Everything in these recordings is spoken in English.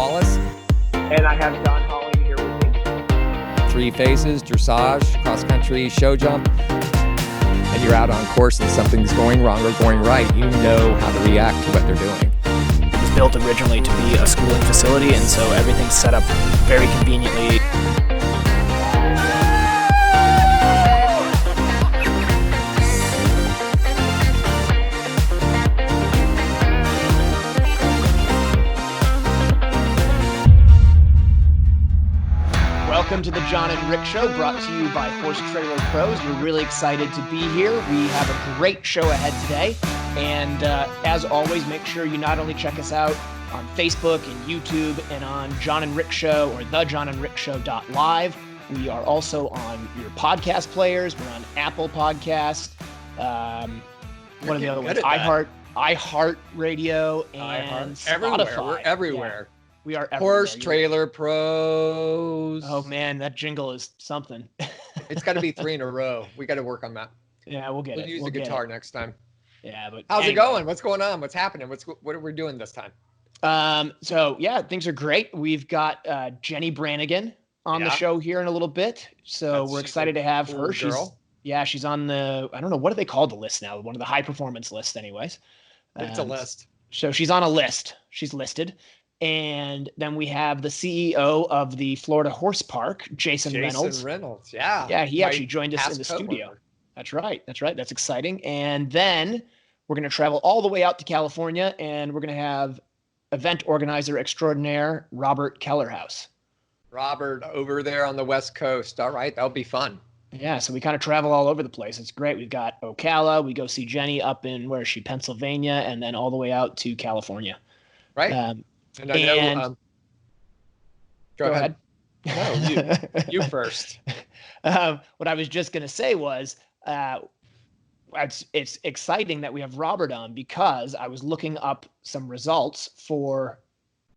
Wallace. And I have Don Holly here with me. Three phases, dressage, cross-country, show jump. And you're out on course and something's going wrong or going right. You know how to react to what they're doing. It was built originally to be a schooling facility, and so everything's set up very conveniently. Welcome to the Jon and Rick Show, brought to you by Horse Trailer Pros. We're really excited to be here. We have a great show ahead today. And as always, make sure you not only check us out on Facebook and YouTube and on Jon and Rick Show or the Jon and Rick Show.live. We are also on your podcast players. We're on Apple Podcast. One of the other ones, iHeart Radio, and Spotify. Everywhere. We're everywhere. Yeah. We are everywhere. Horse Trailer Pros. Oh man, that jingle is something. It's got to be 3 in a row. We got to work on that. Yeah, we'll get it. We'll use the guitar next time. Yeah, but how's it going? What's going on? What's happening? What are we doing this time? So yeah, things are great. We've got Jenni Brannigan on the show here in a little bit. So we're excited to have her. She's on the, I don't know, what do they call the list now? One of the high performance lists anyways. It's a list. So she's on a list. She's listed. And then we have the CEO of the Florida Horse Park, Jason Reynolds. Yeah. Yeah, he actually joined us in the studio. That's right. That's exciting. And then we're going to travel all the way out to California, and we're going to have event organizer extraordinaire Robert Kellerhouse. Robert over there on the West Coast. All right, that'll be fun. Yeah, so we kind of travel all over the place. It's great. We've got Ocala. We go see Jenni up in, where is she, Pennsylvania, and then all the way out to California. Right. And I know. Go ahead. No, you first. What I was just going to say was, it's exciting that we have Robert on, because I was looking up some results for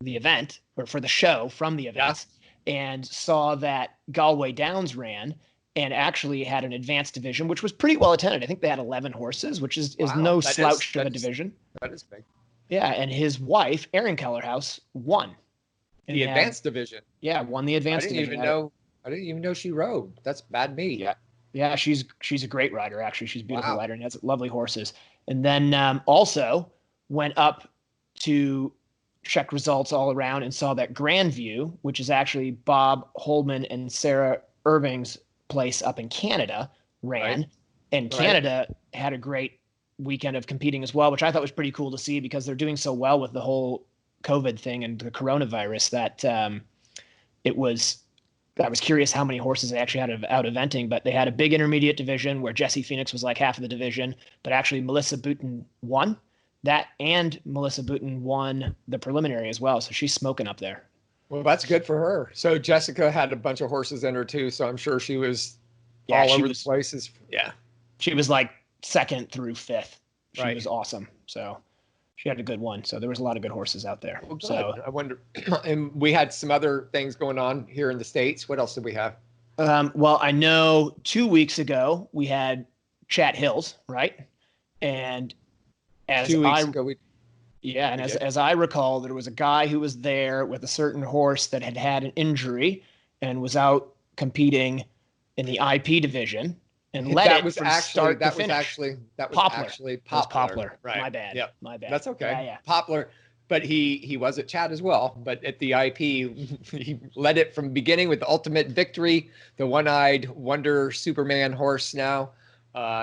the event, or for the show from the event, and saw that Galway Downs ran and actually had an advanced division, which was pretty well attended. I think they had 11 horses, which is no slouch of a division. That is big. Yeah, and his wife, Erin Kellerhouse, won. The advanced division. Yeah, won the advanced division. I didn't even know she rode. That's bad me. Yeah. Yeah, she's a great rider, actually. She's a beautiful rider and has lovely horses. And then also went up to check results all around and saw that Grandview, which is actually Bob Holman and Sarah Irving's place up in Canada, ran. Right. And Canada had a great weekend of competing as well, which I thought was pretty cool to see, because they're doing so well with the whole COVID thing and the coronavirus that I was curious how many horses they actually had out eventing, but they had a big intermediate division where Jesse Phoenix was like half of the division, but actually Melissa Booten won that, and Melissa Booten won the preliminary as well. So she's smoking up there. Well, that's good for her. So Jessica had a bunch of horses in her too, so I'm sure she was all over the places. Yeah. She was like 2nd through 5th. She was awesome. So she had a good one. So there was a lot of good horses out there. Well, so I wonder, and we had some other things going on here in the States. What else did we have? Well, I know 2 weeks ago we had Chat Hills, right? And as 2 weeks ago, as I recall, there was a guy who was there with a certain horse that had an injury and was out competing in the IP division. And led it from start to finish. That was actually Poplar. Right. My bad. Yep. My bad. That's okay. Yeah. Poplar, but he was at Chat as well. But at the IP, he led it from beginning with the ultimate victory, the one-eyed wonder Superman horse now.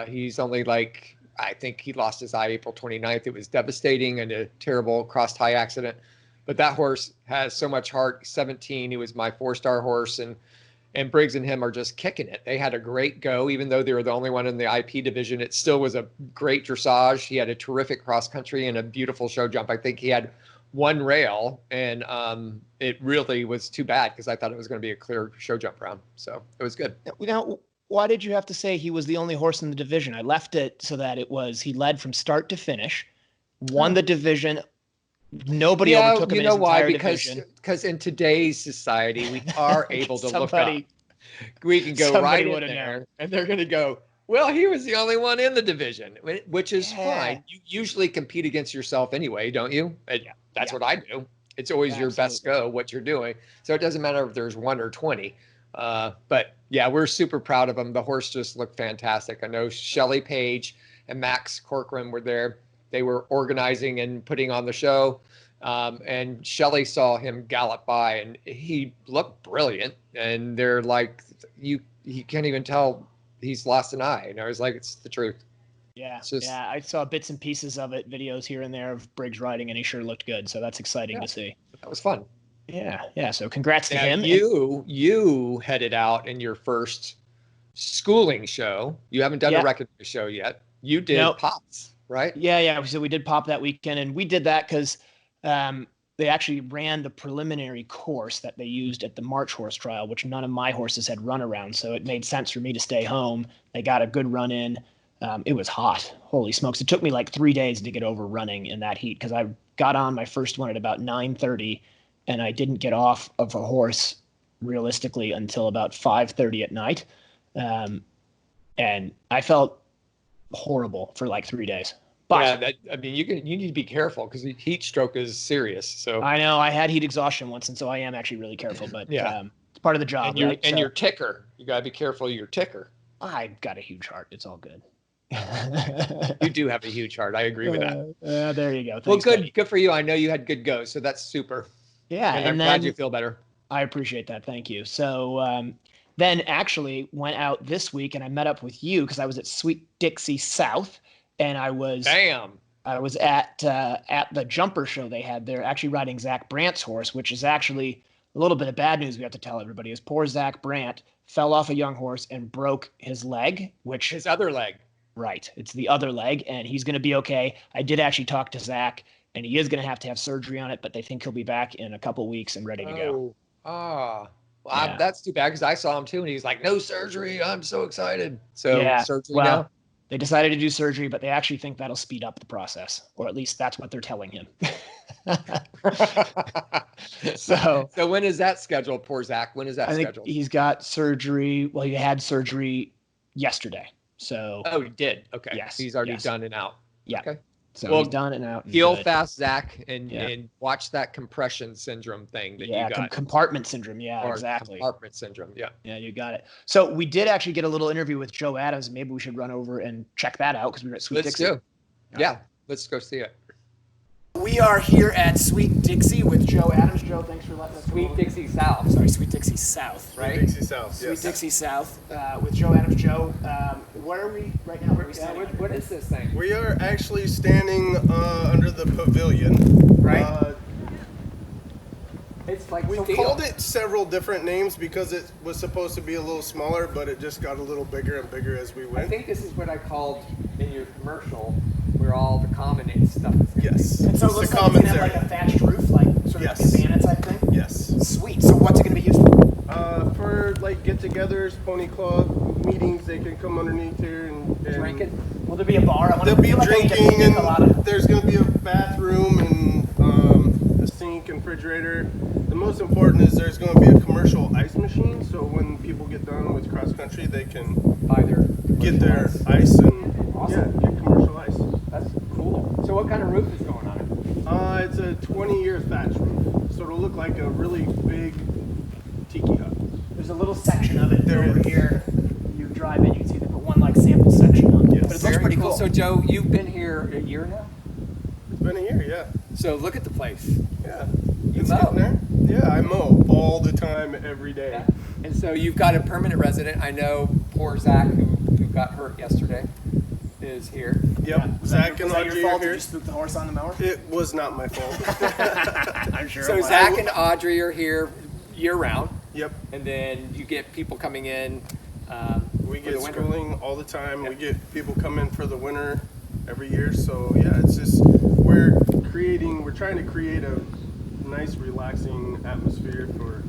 He's only I think he lost his eye April 29th. It was devastating and a terrible cross-tie accident. But that horse has so much heart. 17, he was my 4-star horse, and Briggs and him are just kicking it. They had a great go, even though they were the only one in the IP division. It still was a great dressage. He had a terrific cross country and a beautiful show jump. I think he had one rail, and it really was too bad, because I thought it was going to be a clear show jump round. So it was good. Now, why did you have to say he was the only horse in the division? I left it so that he led from start to finish, won the division. Nobody overtook him in his entire division. Because in today's society, we are able to look up. We can go right in there, and they're going to go, well, he was the only one in the division, which is fine. You usually compete against yourself anyway, don't you? That's what I do. it's always your best go, what you're doing. So it doesn't matter if there's 1 or 20. But yeah, we're super proud of him. The horse just looked fantastic. I know Shelley Page and Max Corcoran were there. They were organizing and putting on the show. And Shelley saw him gallop by, and he looked brilliant. And they're like, you can't even tell he's lost an eye. And I was like, it's the truth. Yeah, I saw bits and pieces of it, videos here and there of Briggs riding, and he sure looked good. So that's exciting to see. That was fun. Yeah. So congrats to him. You headed out in your first schooling show. You haven't done a recognized show yet. You did Pops, right? Yeah. So we did Pop that weekend, and we did that because they actually ran the preliminary course that they used at the March horse trial, which none of my horses had run around. So it made sense for me to stay home. They got a good run in. It was hot. Holy smokes. It took me like 3 days to get over running in that heat because I got on my first one at about 9:30, and I didn't get off of a horse realistically until about 5:30 at night. And I felt horrible for like 3 days. But you need to be careful because heat stroke is serious. So I know I had heat exhaustion once, and so I am actually really careful. But it's part of the job. And your ticker, you got to be careful of your ticker. I've got a huge heart. It's all good. You do have a huge heart. I agree with that. There you go. Thanks, well, good. buddy. Good for you. I know you had good goes, so that's super. Yeah, and I'm glad you feel better. I appreciate that. Thank you. So then actually went out this week, and I met up with you because I was at Sweet Dixie South, and I was at the jumper show they had there, actually riding Zach Brandt's horse, which is actually a little bit of bad news we have to tell everybody. Is poor Zach Brandt fell off a young horse and broke his leg, which his other leg. Right. It's the other leg, and he's going to be okay. I did actually talk to Zach, and he is going to have surgery on it, but they think he'll be back in a couple weeks and ready to go. That's too bad because I saw him too, and he's like, no surgery. I'm so excited. So surgery now? They decided to do surgery, but they actually think that'll speed up the process, or at least that's what they're telling him. So when is that scheduled, poor Zach? When is that scheduled? He's got surgery. Well, he had surgery yesterday. So he did. Okay. Yes. He's already done and out. Yeah. Okay. So he's done and out. Heal fast, Zach, and watch that compression syndrome thing that you got. Compartment syndrome. Yeah, or exactly. Compartment syndrome. Yeah. Yeah, you got it. So we did actually get a little interview with Joe Adams. Maybe we should run over and check that out because we were at Sweet Dixie. Let's go see it. We are here at Sweet Dixie with Joe Adams. Joe, thanks for letting us Sweet Dixie South. Sorry, Sweet Dixie South, right? Sweet Dixie South, Sweet Dixie South with Joe Adams. Joe, where are we right now? What is this thing? We are actually standing under the pavilion. Right. It's like we called it several different names because it was supposed to be a little smaller, but it just got a little bigger and bigger as we went. I think this is what I called in your commercial where all the common stuff is. Yes. And so it looks like it's going to have like a thatched roof, like sort of a cabana type thing? Yes. Sweet. So what's it going to be used for? For like get-togethers, pony club meetings, they can come underneath here and drinking. Will there be a bar? There'll be drinking, and there's going to be a bathroom and a sink and refrigerator. The most important is there's going to be a commercial ice machine, so when people get done with cross country, they can get their ice and get commercial ice. That's cool. So what kind of roof is going on it? It's a 20-year thatch roof, so it'll look like a really big tiki hut. There's a little section of it over here. You drive in, you can see they put one like sample section on. Yes. But it looks pretty cool. So Joe, you've been here a year now? It's been a year, yeah. So look at the place. Yeah. You mow there? Yeah, I mow all the time, every day. Yeah. And so you've got a permanent resident. I know poor Zach, who got hurt yesterday, is here. Yep. Yeah. Zach and Audrey are here. Did you spook the horse on the mower? It was not my fault. I'm sure. So Zach and Audrey are here year round. Yep. And then you get people coming in. We get schooling all the time. Yep. We get people come in for the winter every year. So yeah, it's just we're trying to create a nice, relaxing atmosphere for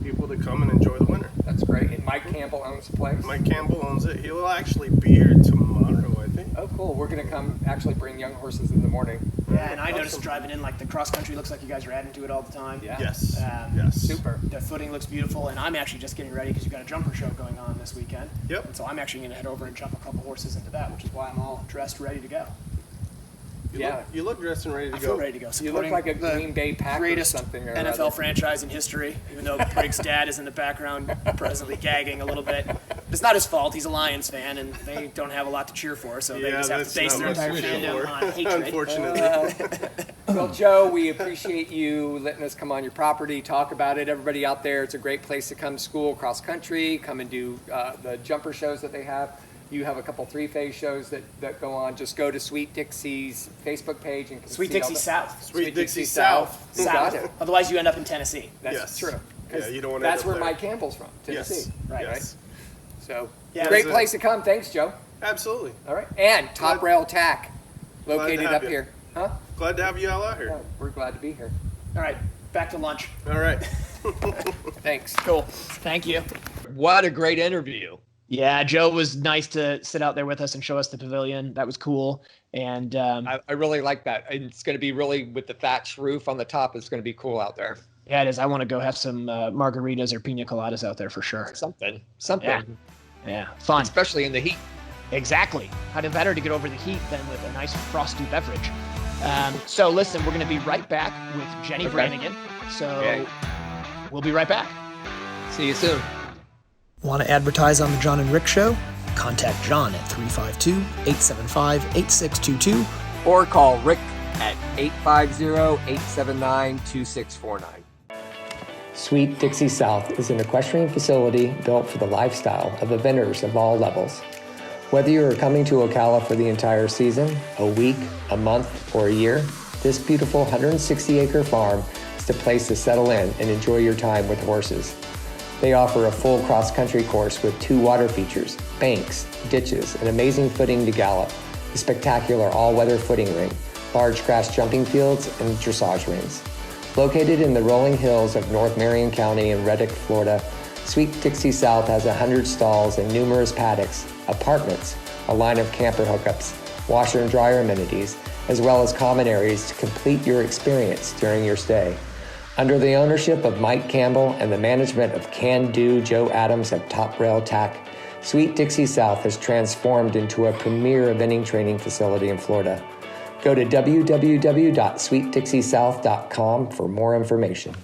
people to come and enjoy the winter. That's great. And Mike Campbell owns the place. Mike Campbell owns it. He will actually be here tomorrow, I think. Oh, cool. We're going to come actually bring young horses in the morning. Yeah, and I noticed driving in, like the cross country looks like you guys are adding to it all the time. Yeah. Yes. Yes. Super. The footing looks beautiful, and I'm actually just getting ready because you've got a jumper show going on this weekend. Yep. And so I'm actually going to head over and jump a couple horses into that, which is why I'm all dressed, ready to go. You look dressed and ready to I go. feel ready to go. You look like a Green Bay Packer or greatest something. Or NFL other. franchise in history, even though Rick's dad is in the background presently gagging a little bit. It's not his fault. He's a Lions fan, and they don't have a lot to cheer for, so they just have to base their entire fandom on hatred. Unfortunately. Well, Joe, we appreciate you letting us come on your property, talk about it. Everybody out there, it's a great place to come to school, cross country, come and do the jumper shows that they have. You have a couple three-phase shows that go on. Just go to Sweet Dixie's Facebook page and Sweet Dixie South. Sweet Dixie South. Who got it? Otherwise, you end up in Tennessee. That's Yes. true. Yeah, you don't want to That's end up where there. Mike Campbell's from, Tennessee. Yes. Right. Yes. So, Yeah, great that's it. place to come. Thanks, Joe. Absolutely. All right. And Top Rail Tack, located have up you. here. Huh? Glad to have you all out here. Oh, we're glad to be here. All right, back to lunch. All right. Thanks. Cool. Thank you. What a great interview. Yeah, Joe was nice to sit out there with us and show us the pavilion. That was cool. And I really like that. And it's going to be really, with the thatched roof on the top, it's going to be cool out there. yeah, it is. I want to go have some margaritas or pina coladas out there for sure. Something. Yeah, fun. Especially in the heat. Exactly. How better to get over the heat than with a nice frosty beverage. So listen, we're going to be right back with Jenni Brannigan. So we'll be right back. See you soon. Want to advertise on the Jon and Rick Show? Contact Jon at 352-875-8622. Or call Rick at 850-879-2649. Sweet Dixie South is an equestrian facility built for the lifestyle of eventers of all levels. Whether you are coming to Ocala for the entire season, a week, a month, or a year, this beautiful 160-acre farm is the place to settle in and enjoy your time with horses. They offer a full cross-country course with 2 water features, banks, ditches, and amazing footing to gallop, a spectacular all-weather footing ring, large grass jumping fields, and dressage rings. Located in the rolling hills of North Marion County in Reddick, Florida, Sweet Dixie South has 100 stalls and numerous paddocks, apartments, a line of camper hookups, washer and dryer amenities, as well as common areas to complete your experience during your stay. Under the ownership of Mike Campbell and the management of can-do Joe Adams at Top Rail Tack, Sweet Dixie South has transformed into a premier eventing training facility in Florida. Go to www.sweetdixiesouth.com for more information.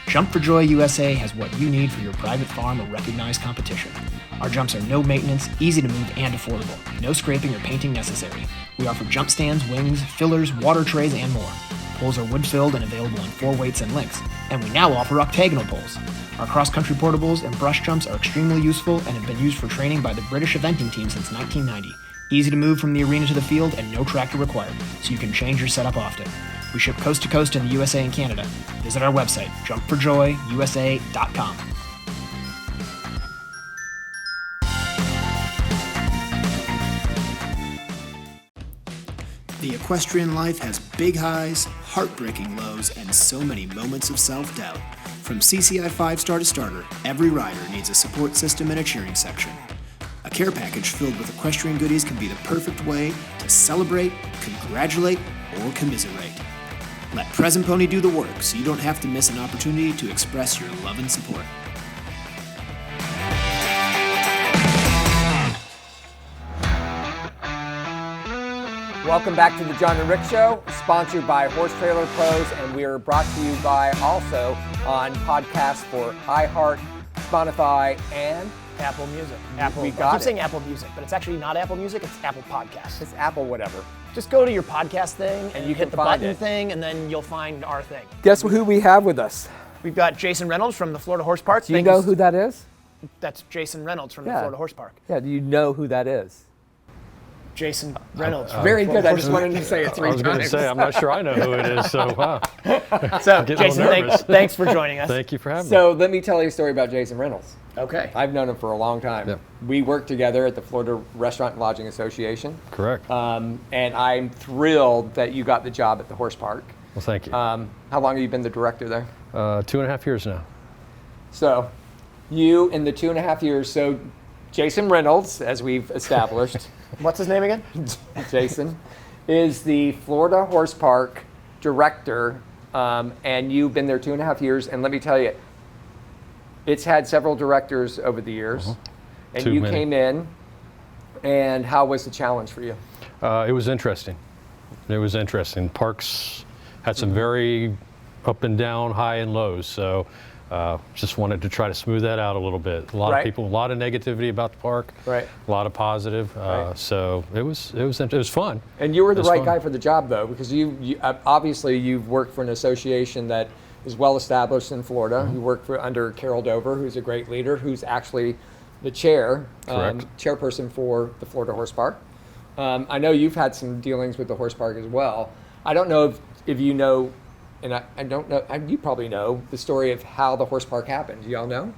Jump for Joy USA has what you need for your private farm or recognized competition. Our jumps are no maintenance, easy to move, and affordable. No scraping or painting necessary. We offer jump stands, wings, fillers, water trays, and more. Poles are wood-filled and available in 4 weights and lengths. And we now offer octagonal poles. Our cross-country portables and brush jumps are extremely useful and have been used for training by the British eventing team since 1990. Easy to move from the arena to the field and no tractor required, so you can change your setup often. We ship coast to coast in the USA and Canada. Visit our website, jumpforjoyusa.com. The equestrian life has big highs, heartbreaking lows, and so many moments of self-doubt. From CCI 5-star to starter, every rider needs a support system and a cheering section. A care package filled with equestrian goodies can be the perfect way to celebrate, congratulate, or commiserate. Let Present Pony do the work so you don't have to miss an opportunity to express your love and support. Welcome back to the Jon and Rick Show, sponsored by Horse Trailer Pros, and we are brought to you by also on podcasts for iHeart, Spotify, and Apple Music. We I got keep it. saying Apple Music, but it's actually not Apple Music, it's Apple Podcasts. it's Apple whatever. Just go to your podcast thing and you you can hit the find button it. thing, and then you'll find our thing. Guess who we have with us? We've got Jason Reynolds from the Florida Horse Park. Do you know who that is? That's Jason Reynolds from the Yeah. Florida Horse Park. Yeah, do you know who that is? Jason Reynolds. Very good. I just wanted to say it 3 I times. was going to say, I'm not sure I know who it is, so wow. So, getting Jason, all nervous. thanks for joining us. Thank you for having me. So let me tell you a story about Jason Reynolds. Okay. I've known him for a long time. Yep. We worked together at the Florida Restaurant and Lodging Association. Correct. And I'm thrilled that you got the job at the horse park. Well, thank you. How long have you been the director there? 2.5 years now. So you, in the 2.5 years, so Jason Reynolds, as we've established, What's his name again? Jason, is the Florida Horse Park director, and you've been there 2.5 years. And let me tell you, it's had several directors over the years. And you came in, and how was the challenge for you? It was interesting. It was interesting. Parks had some very up and down, high and lows. So just wanted to try to smooth that out a little bit. A lot of people, a lot of negativity about the park. Right. A lot of positive. So it was fun. And you were the right guy for the job, though, because you obviously you've worked for an association that is well established in Florida. You work under Carol Dover, who's a great leader, who's actually the chairperson for the Florida Horse Park. I know you've had some dealings with the horse park as well. I don't know if you know, and I don't know, you probably know the story of how the horse park happened. Do y'all know?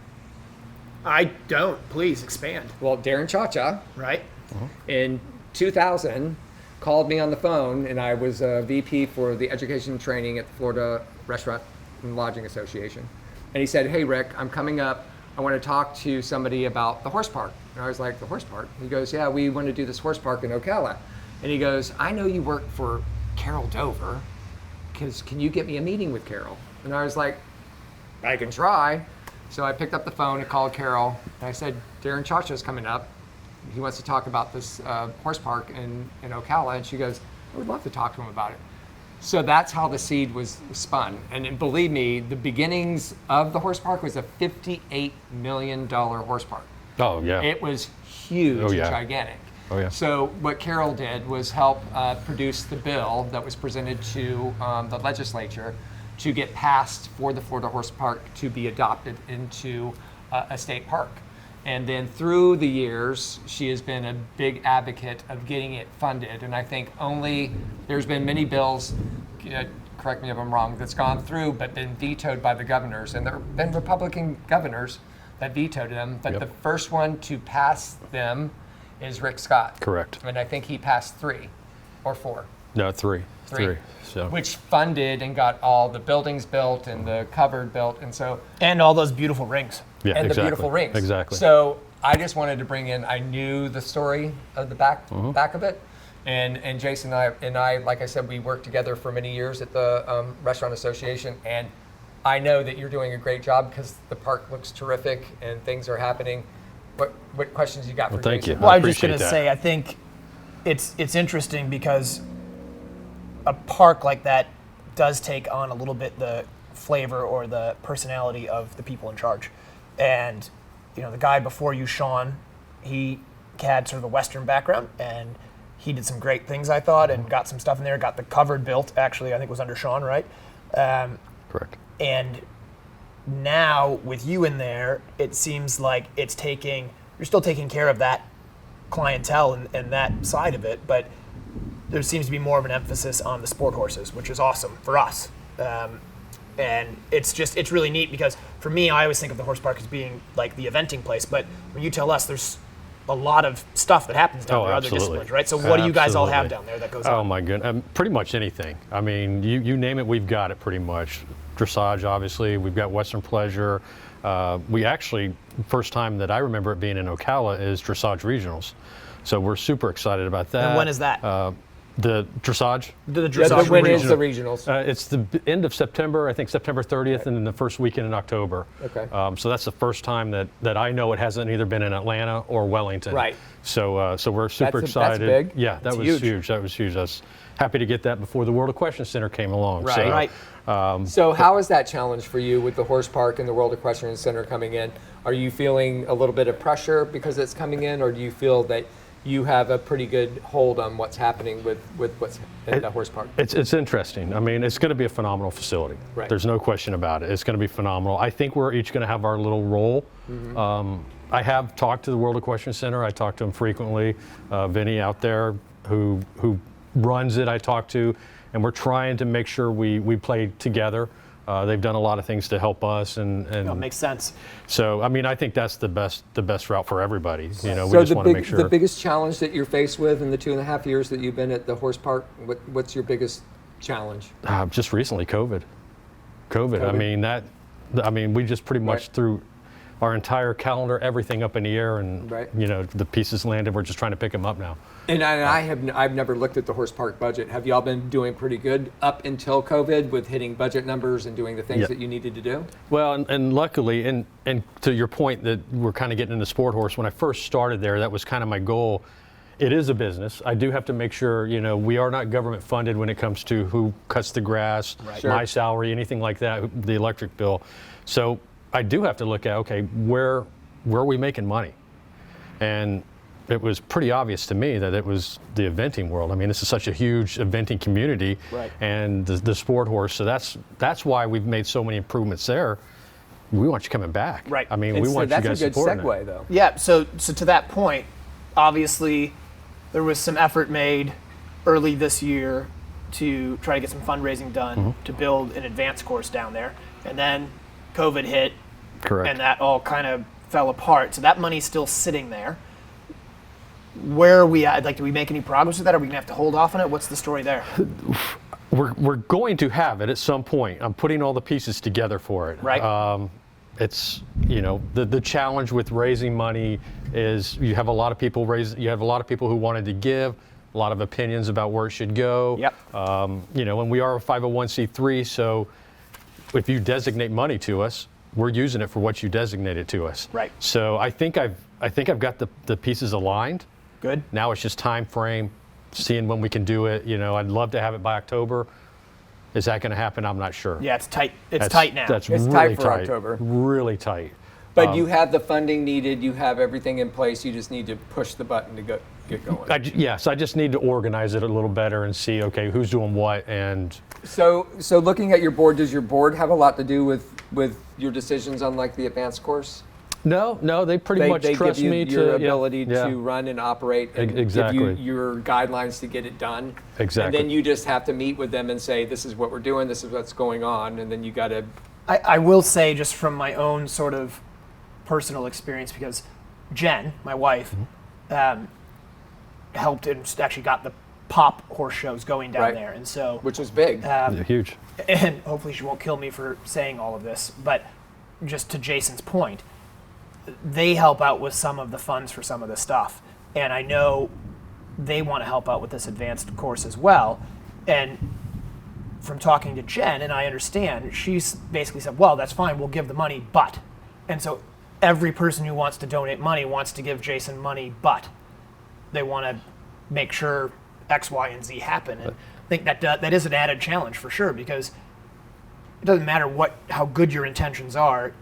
I don't. Please expand. Well, Darren Cha-Cha, right, in 2000, called me on the phone, and I was a VP for the education and training at the Florida Restaurant and Lodging Association. And he said, "Hey, Rick, I'm coming up. I want to talk to somebody about the horse park." And I was like, "The horse park?" He goes, "Yeah, we want to do this horse park in Ocala." And he goes, "I know you work for Carol Dover, because can you get me a meeting with Carol?" And I was like, "I can try." So I picked up the phone and called Carol, and I said, "Darren Cha-Cha's coming up. He wants to talk about this horse park in Ocala." And she goes, "I would love to talk to him about it." So that's how the seed was spun. And believe me, the beginnings of the horse park was a $58 million horse park. Oh, yeah. It was huge, gigantic. Oh, yeah. So what Carol did was help produce the bill that was presented to the legislature to get passed for the Florida Horse Park to be adopted into a state park. And then through the years, she has been a big advocate of getting it funded. And I think there's been many bills, correct me if I'm wrong, that's gone through but been vetoed by the governors. And there have been Republican governors that vetoed them. But the first one to pass them is Rick Scott. Correct. And I think he passed 3 or 4. No, 3. So. Which funded and got all the buildings built and the covered built. And all those beautiful rings. Yeah, and exactly. the beautiful rings. Exactly. So I just wanted to bring in, I knew the story of the back of it. And Jason and I, like I said, we worked together for many years at the Restaurant Association. And I know that you're doing a great job because the park looks terrific and things are happening. What questions you got for thank Jason? you. Well, I was just going to say, I think it's interesting because a park like that does take on a little bit the flavor or the personality of the people in charge. And, the guy before you, Sean, he had sort of a Western background, and he did some great things, I thought, and got some stuff in there, got the covered built, actually, I think it was under Sean, right? Correct. And now with you in there, it seems like you're still taking care of that clientele and that side of it, but there seems to be more of an emphasis on the sport horses, which is awesome for us. And it's really neat because for me, I always think of the horse park as being like the eventing place, but when you tell us there's a lot of stuff that happens down there, other disciplines, right? So what do you guys all have down there that goes on? Oh my goodness, pretty much anything. I mean, you name it, we've got it pretty much. Dressage, obviously, we've got Western Pleasure. We actually, first time that I remember it being in Ocala is Dressage Regionals. So we're super excited about that. And when is that? The dressage? The dressage. When is the regionals? It's the end of September, I think September 30th, and then the first weekend in October. Okay. So that's the first time that I know it hasn't either been in Atlanta or Wellington. Right. So we're super excited. That's big. Yeah, that was huge. That was huge. I was happy to get that before the World Equestrian Center came along. Right. So how is that challenge for you with the horse park and the World Equestrian Center coming in? Are you feeling a little bit of pressure because it's coming in, or do you feel that you have a pretty good hold on what's happening with what's in the horse park? It's interesting. I mean, it's going to be a phenomenal facility. Right. There's no question about it. It's going to be phenomenal. I think we're each going to have our little role. I have talked to the World Equestrian Center. I talk to them frequently. Vinny out there who runs it, I talk to, and we're trying to make sure we play together. They've done a lot of things to help us, and it makes sense. So, I mean, I think that's the best route for everybody. We so just want to make sure. The biggest challenge that you're faced with in the 2.5 years that you've been at the horse park, what's your biggest challenge? Just recently, COVID. I mean we just pretty much through our entire calendar, everything up in the air, and you know, the pieces landed. We're just trying to pick them up now. And I've never looked at the horse park budget. Have y'all been doing pretty good up until COVID with hitting budget numbers and doing the things that you needed to do? Well, and luckily, and to your point that we're kind of getting into sport horse, when I first started there, that was kind of my goal. It is a business. I do have to make sure, you know, we are not government funded when it comes to who cuts the grass, my salary, anything like that, the electric bill. So I do have to look at, okay, where are we making money? And it was pretty obvious to me that it was the eventing world. I mean, this is such a huge eventing community, and the sport horse. So that's why we've made so many improvements there. We want you coming back. Right. I mean, we want you guys supporting it. That's a good segue, though. Yeah. So to that point, obviously, there was some effort made early this year to try to get some fundraising done to build an advanced course down there, and then COVID hit, and that all kind of fell apart. So that money's still sitting there. Where are we at? Like, do we make any progress with that? Are we gonna have to hold off on it? What's the story there? We're going to have it at some point. I'm putting all the pieces together for it. Right. It's, you know, the challenge with raising money is you have a lot of people who wanted to give, a lot of opinions about where it should go. Yep. You know, and we are a 501c3, so if you designate money to us, we're using it for what you designated to us. Right. So I think I've got the pieces aligned. Good. Now it's just time frame, seeing when we can do it. You know, I'd love to have it by October. Is that going to happen? I'm not sure. Yeah, it's tight. It's tight now. That's It's really tight for tight. October. Really tight. But you have the funding needed. You have everything in place. You just need to push the button to get going. Yes, I just need to organize it a little better and see, okay, who's doing what. And So looking at your board, does your board have a lot to do with your decisions on like the advanced course? No, they pretty much trust give you me your to ability to run and operate and Exactly. give you your guidelines to get it done. Exactly. And then you just have to meet with them and say, this is what we're doing, this is what's going on, and then you got to. I will say, just from my own sort of personal experience, because Jen, my wife, helped and actually got the pop horse shows going down there, and so which was big. huge. And hopefully she won't kill me for saying all of this, but just to Jason's point, they help out with some of the funds for some of the stuff, and I know they want to help out with this advanced course as well. And from talking to Jen, and I understand, she's basically said, well, that's fine, we'll give the money, but. And so every person who wants to donate money wants to give Jason money, but they want to make sure X, Y, and Z happen. And I think that is an added challenge for sure, because it doesn't matter how good your intentions are,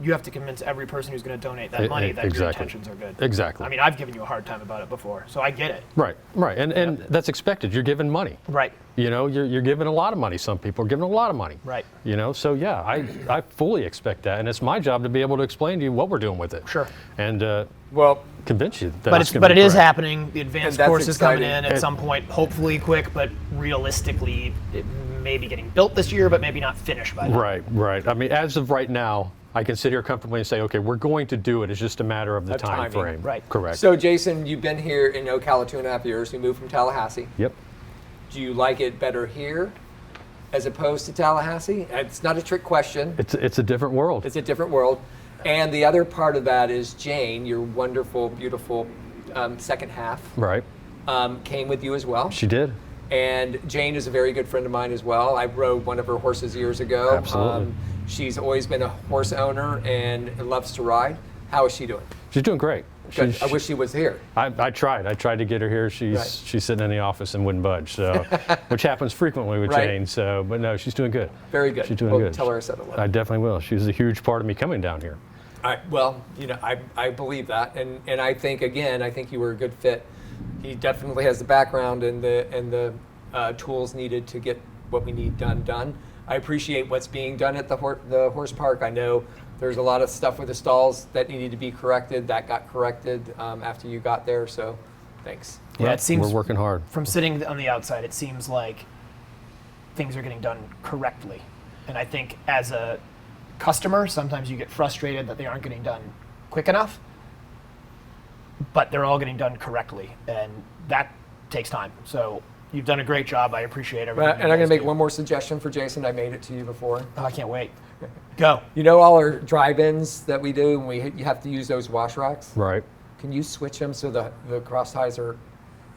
you have to convince every person who's going to donate that money that your intentions are good. Exactly. I mean, I've given you a hard time about it before, so I get it. Right. And that's expected. You're giving money. Right. You know, you're giving a lot of money. Some people are giving a lot of money. Right. You know, so yeah, I fully expect that. And it's my job to be able to explain to you what we're doing with it. Sure. And well, convince you that but it is correct. happening. The advanced course is coming in at some point, hopefully quick, but realistically, it may be getting built this year, but maybe not finished by then. Right. I mean, as of right now, I can sit here comfortably and say, okay, we're going to do it. It's just a matter of the time frame. Right. Correct. So Jason, you've been here in Ocala 2.5 years. You moved from Tallahassee. Yep. Do you like it better here as opposed to Tallahassee? It's not a trick question. It's a different world. It's a different world. And the other part of that is Jane, your wonderful, beautiful second half, Right. Came with you as well. She did. And Jane is a very good friend of mine as well. I rode one of her horses years ago. Absolutely. She's always been a horse owner and loves to ride. How is she doing? She's doing great. Good. I wish she was here. I tried to get her here. She's sitting in the office and wouldn't budge. So, which happens frequently with Jane. So, but no, she's doing good. Very good. She's doing good. Tell her I said hello. I definitely will. She's a huge part of me coming down here. Well, I believe that, and I think you were a good fit. He definitely has the background and the tools needed to get what we need done. I appreciate what's being done at the horse park. I know there's a lot of stuff with the stalls that needed to be corrected. That got corrected after you got there. So, thanks. Yeah, it seems we're working hard. From sitting on the outside, it seems like things are getting done correctly, and I think as a customer, sometimes you get frustrated that they aren't getting done quick enough, but they're all getting done correctly, and that takes time. So you've done a great job. I appreciate everything. And I'm going to make one more suggestion for Jason. I made it to you before. Oh, I can't wait. Go. You know all our drive-ins that we do, and you have to use those wash racks? Right. Can you switch them so the cross ties are,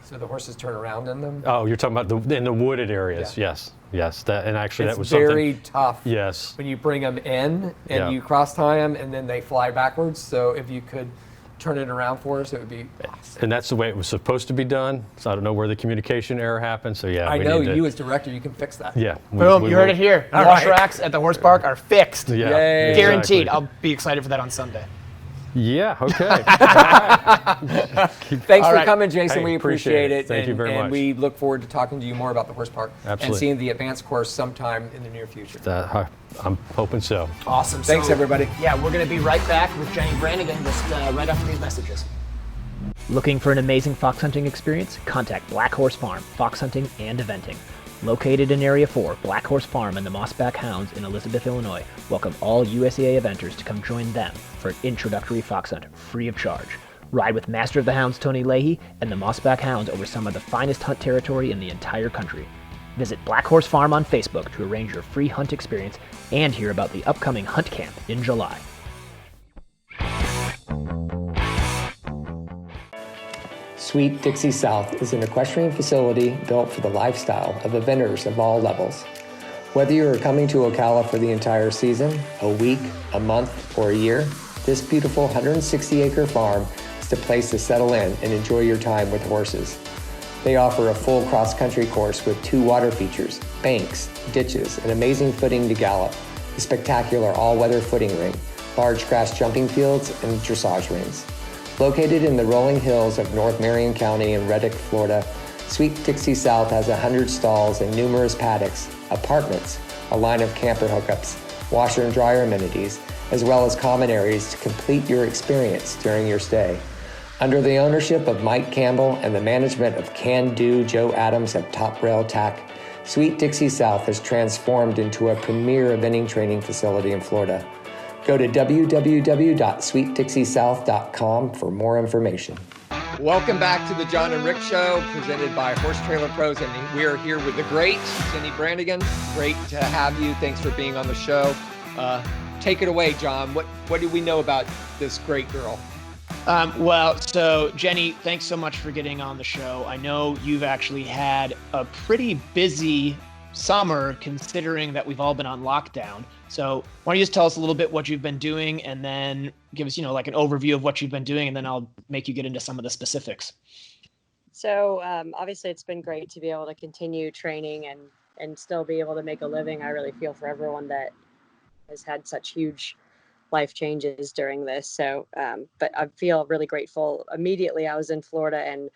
so the horses turn around in them? Oh, you're talking about in the wooded areas. Yeah. Yes. That It's was very something. tough. Yes. When you bring them in and Yeah. you cross tie them and then they fly backwards. So if you could turn it around for us, it would be awesome. And that's the way it was supposed to be done. So I don't know where the communication error happened. So yeah, I we know need to, you as director, you can fix that. Yeah. Boom, you heard it here. All Wash right. racks at the horse park are fixed. Yeah. Yay. Guaranteed. exactly. I'll be excited for that on Sunday. Yeah. Okay. Thanks All for right. coming, Jason. Hey, we appreciate appreciate it. it. Thank you very and much. we look forward to talking to you more about the horse park Absolutely. and seeing the advanced course sometime in the near future. I'm hoping so. Awesome. Thanks, So, everybody. Yeah, we're going to be right back with Jenni Brannigan just right after these messages. Looking for an amazing fox hunting experience? Contact Black Horse Farm, Fox Hunting and Eventing. Located in Area 4, Black Horse Farm and the Mossback Hounds in Elizabeth, Illinois welcome all USAA eventers to come join them for an introductory fox hunt free of charge. Ride with Master of the Hounds Tony Leahy and the Mossback Hounds over some of the finest hunt territory in the entire country. Visit Black Horse Farm on Facebook to arrange your free hunt experience and hear about the upcoming hunt camp in July. Sweet Dixie South is an equestrian facility built for the lifestyle of eventers of all levels. Whether you are coming to Ocala for the entire season, a week, a month, or a year, this beautiful 160-acre farm is the place to settle in and enjoy your time with horses. They offer a full cross-country course with 2 water features, banks, ditches, and amazing footing to gallop, a spectacular all-weather footing ring, large grass jumping fields, and dressage rings. Located in the rolling hills of North Marion County in Reddick, Florida, Sweet Dixie South has 100 stalls and numerous paddocks, apartments, a line of camper hookups, washer and dryer amenities, as well as common areas to complete your experience during your stay. Under the ownership of Mike Campbell and the management of Can-Do Joe Adams of Top Rail Tack, Sweet Dixie South has transformed into a premier eventing training facility in Florida. Go to www.sweetdixiesouth.com for more information. Welcome back to the Jon and Rick Show, presented by Horse Trailer Pros, and we are here with the great Jenni Brannigan. Great to have you. Thanks for being on the show. Take it away, Jon. What do we know about this great girl? So Jenni, thanks so much for getting on the show. I know you've actually had a pretty busy summer considering that we've all been on lockdown. So why don't you just tell us a little bit what you've been doing and then give us, like an overview of what you've been doing, and then I'll make you get into some of the specifics. So obviously it's been great to be able to continue training and still be able to make a living. I really feel for everyone that has had such huge life changes during this. So, but I feel really grateful. Immediately I was in Florida and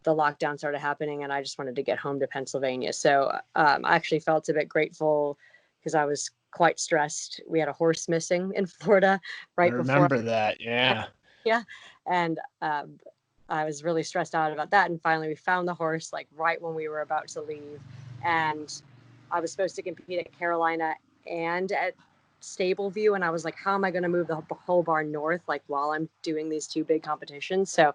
the lockdown started happening and I just wanted to get home to Pennsylvania. So I actually felt a bit grateful because I was quite stressed. We had a horse missing in Florida right before. I remember that. Yeah. Yeah. And I was really stressed out about that. And finally we found the horse like right when we were about to leave. And I was supposed to compete at Carolina and at Stableview. And I was like, how am I going to move the whole barn north, like while I'm doing these 2 big competitions? So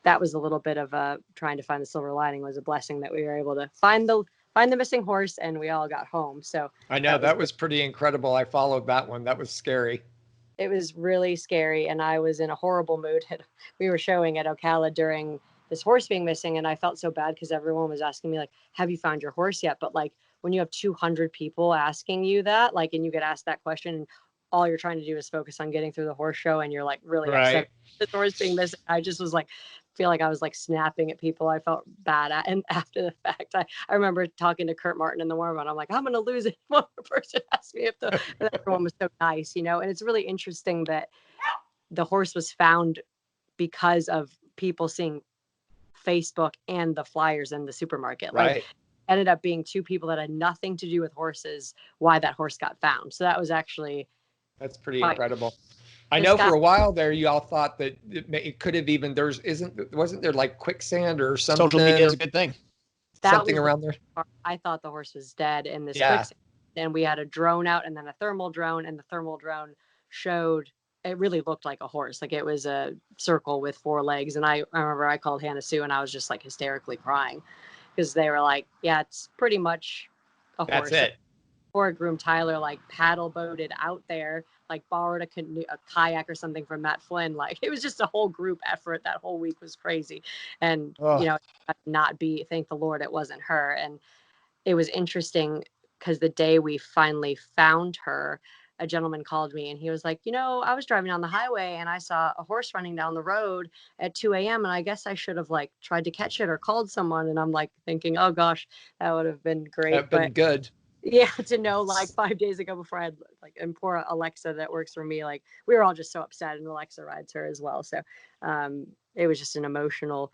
that was a little bit of trying to find the silver lining. Was a blessing that we were able to find the missing horse and we all got home. So I know that was pretty incredible. I followed that one. That was scary. It was really scary. And I was in a horrible mood. We were showing at Ocala during this horse being missing. And I felt so bad because everyone was asking me like, have you found your horse yet? But like when you have 200 people asking you that, like, and you get asked that question and all you're trying to do is focus on getting through the horse show and you're like really upset the horse being missing. I just was like, feel like I was like snapping at people. I felt bad at, and after the fact, I remember talking to Kurt Martin in the warm-up. I'm like, I'm going to lose it. One more person asked me if everyone was so nice, and it's really interesting that the horse was found because of people seeing Facebook and the flyers in the supermarket. Like ended up being 2 people that had nothing to do with horses, why that horse got found. So that was actually, that's pretty incredible. I know for a while there, you all thought that it could have even, wasn't there like quicksand or something? Social media is a good thing. Something around there. I thought the horse was dead in this quicksand. And we had a drone out and then a thermal drone, and the thermal drone showed, it really looked like a horse. Like it was a circle with 4 legs. And I remember I called Hannah Sue and I was just like hysterically crying because they were like, yeah, it's pretty much a horse. That's it. poor groom Tyler like paddle boated out there, like borrowed a canoe, a kayak or something from Matt Flynn. Like it was just a whole group effort. That whole week was crazy. And, thank the Lord it wasn't her. And it was interesting because the day we finally found her, a gentleman called me and he was like, I was driving down the highway and I saw a horse running down the road at 2 a.m. and I guess I should have like tried to catch it or called someone. And I'm like thinking, oh gosh, that would have been great. That'd been good. Yeah, to know like 5 days ago before I had and poor Alexa that works for me, like we were all just so upset, and Alexa rides her as well. So it was just an emotional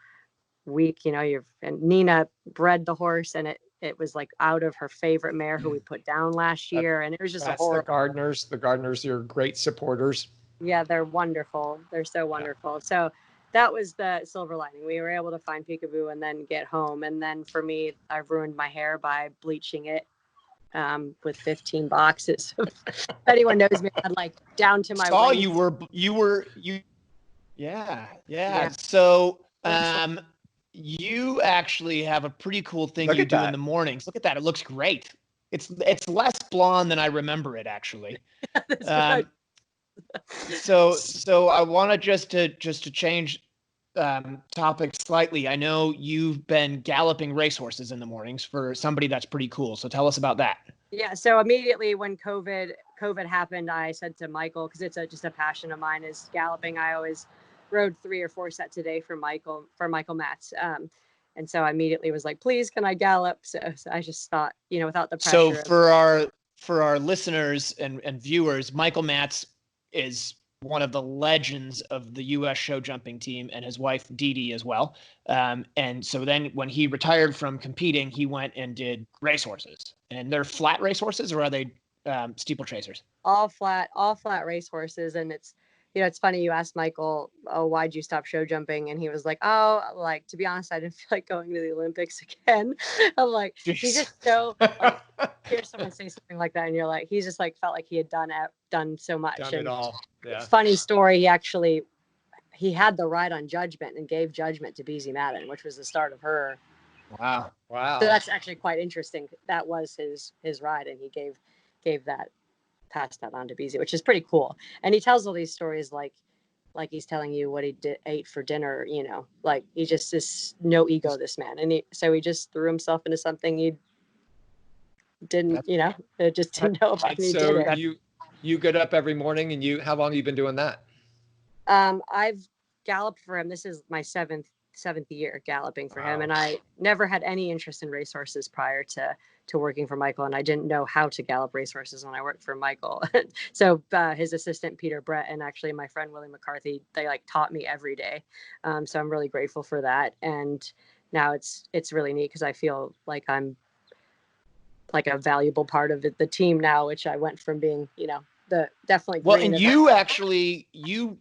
week, and Nina bred the horse and it was like out of her favorite mare who we put down last year. And it was just a horrible. The Gardners are great supporters. Yeah, they're wonderful. They're so wonderful. Yeah. So that was the silver lining. We were able to find Peekaboo and then get home. And then for me, I ruined my hair by bleaching it. With 15 boxes. If anyone knows me, I'm like down to my. Saw you. Yeah. So, you actually have a pretty cool thing you do in the mornings. Look at that. It looks great. It's less blonde than I remember it actually. So I want to just to change topic slightly. I know you've been galloping racehorses in the mornings for somebody that's pretty cool. So tell us about that. Yeah. So immediately when COVID happened, I said to Michael, because it's just a passion of mine is galloping. I always rode 3 or 4 sets a day for Michael Matz. And so I immediately was like, please, can I gallop? So I just thought, without the pressure. So for our listeners and viewers, Michael Matz is one of the legends of the U.S. show jumping team, and his wife Dee Dee as well. And so then when he retired from competing, he went and did racehorses. And they're flat racehorses, or are they steeplechasers? All flat racehorses. And it's, it's funny you asked Michael, oh, why'd you stop show jumping? And he was like, oh, like, to be honest, I didn't feel like going to the Olympics again. I'm like, Jeez. He's just so, like, hear someone say something like that. And you're like, he's just like, felt like he had done so much. Done it all. Yeah. Funny story. He had the ride on Judgment and gave Judgment to Beezy Madden, which was the start of her. Wow. So that's actually quite interesting. That was his ride. And he passed that on to Beezy, which is pretty cool. And he tells all these stories like he's telling you what he ate for dinner, like he just is no ego, this man. And he just threw himself into something he didn't, just didn't know about. So you get up every morning and how long have you been doing that? I've galloped for him. This is my seventh year galloping for him. And I never had any interest in racehorses prior to working for Michael. And I didn't know how to gallop racehorses when I worked for Michael. So his assistant, Peter Brett, and actually my friend, Willie McCarthy, they like taught me every day. So I'm really grateful for that. And now it's really neat because I feel like I'm like a valuable part of the team now, which I went from being, definitely. Well, and you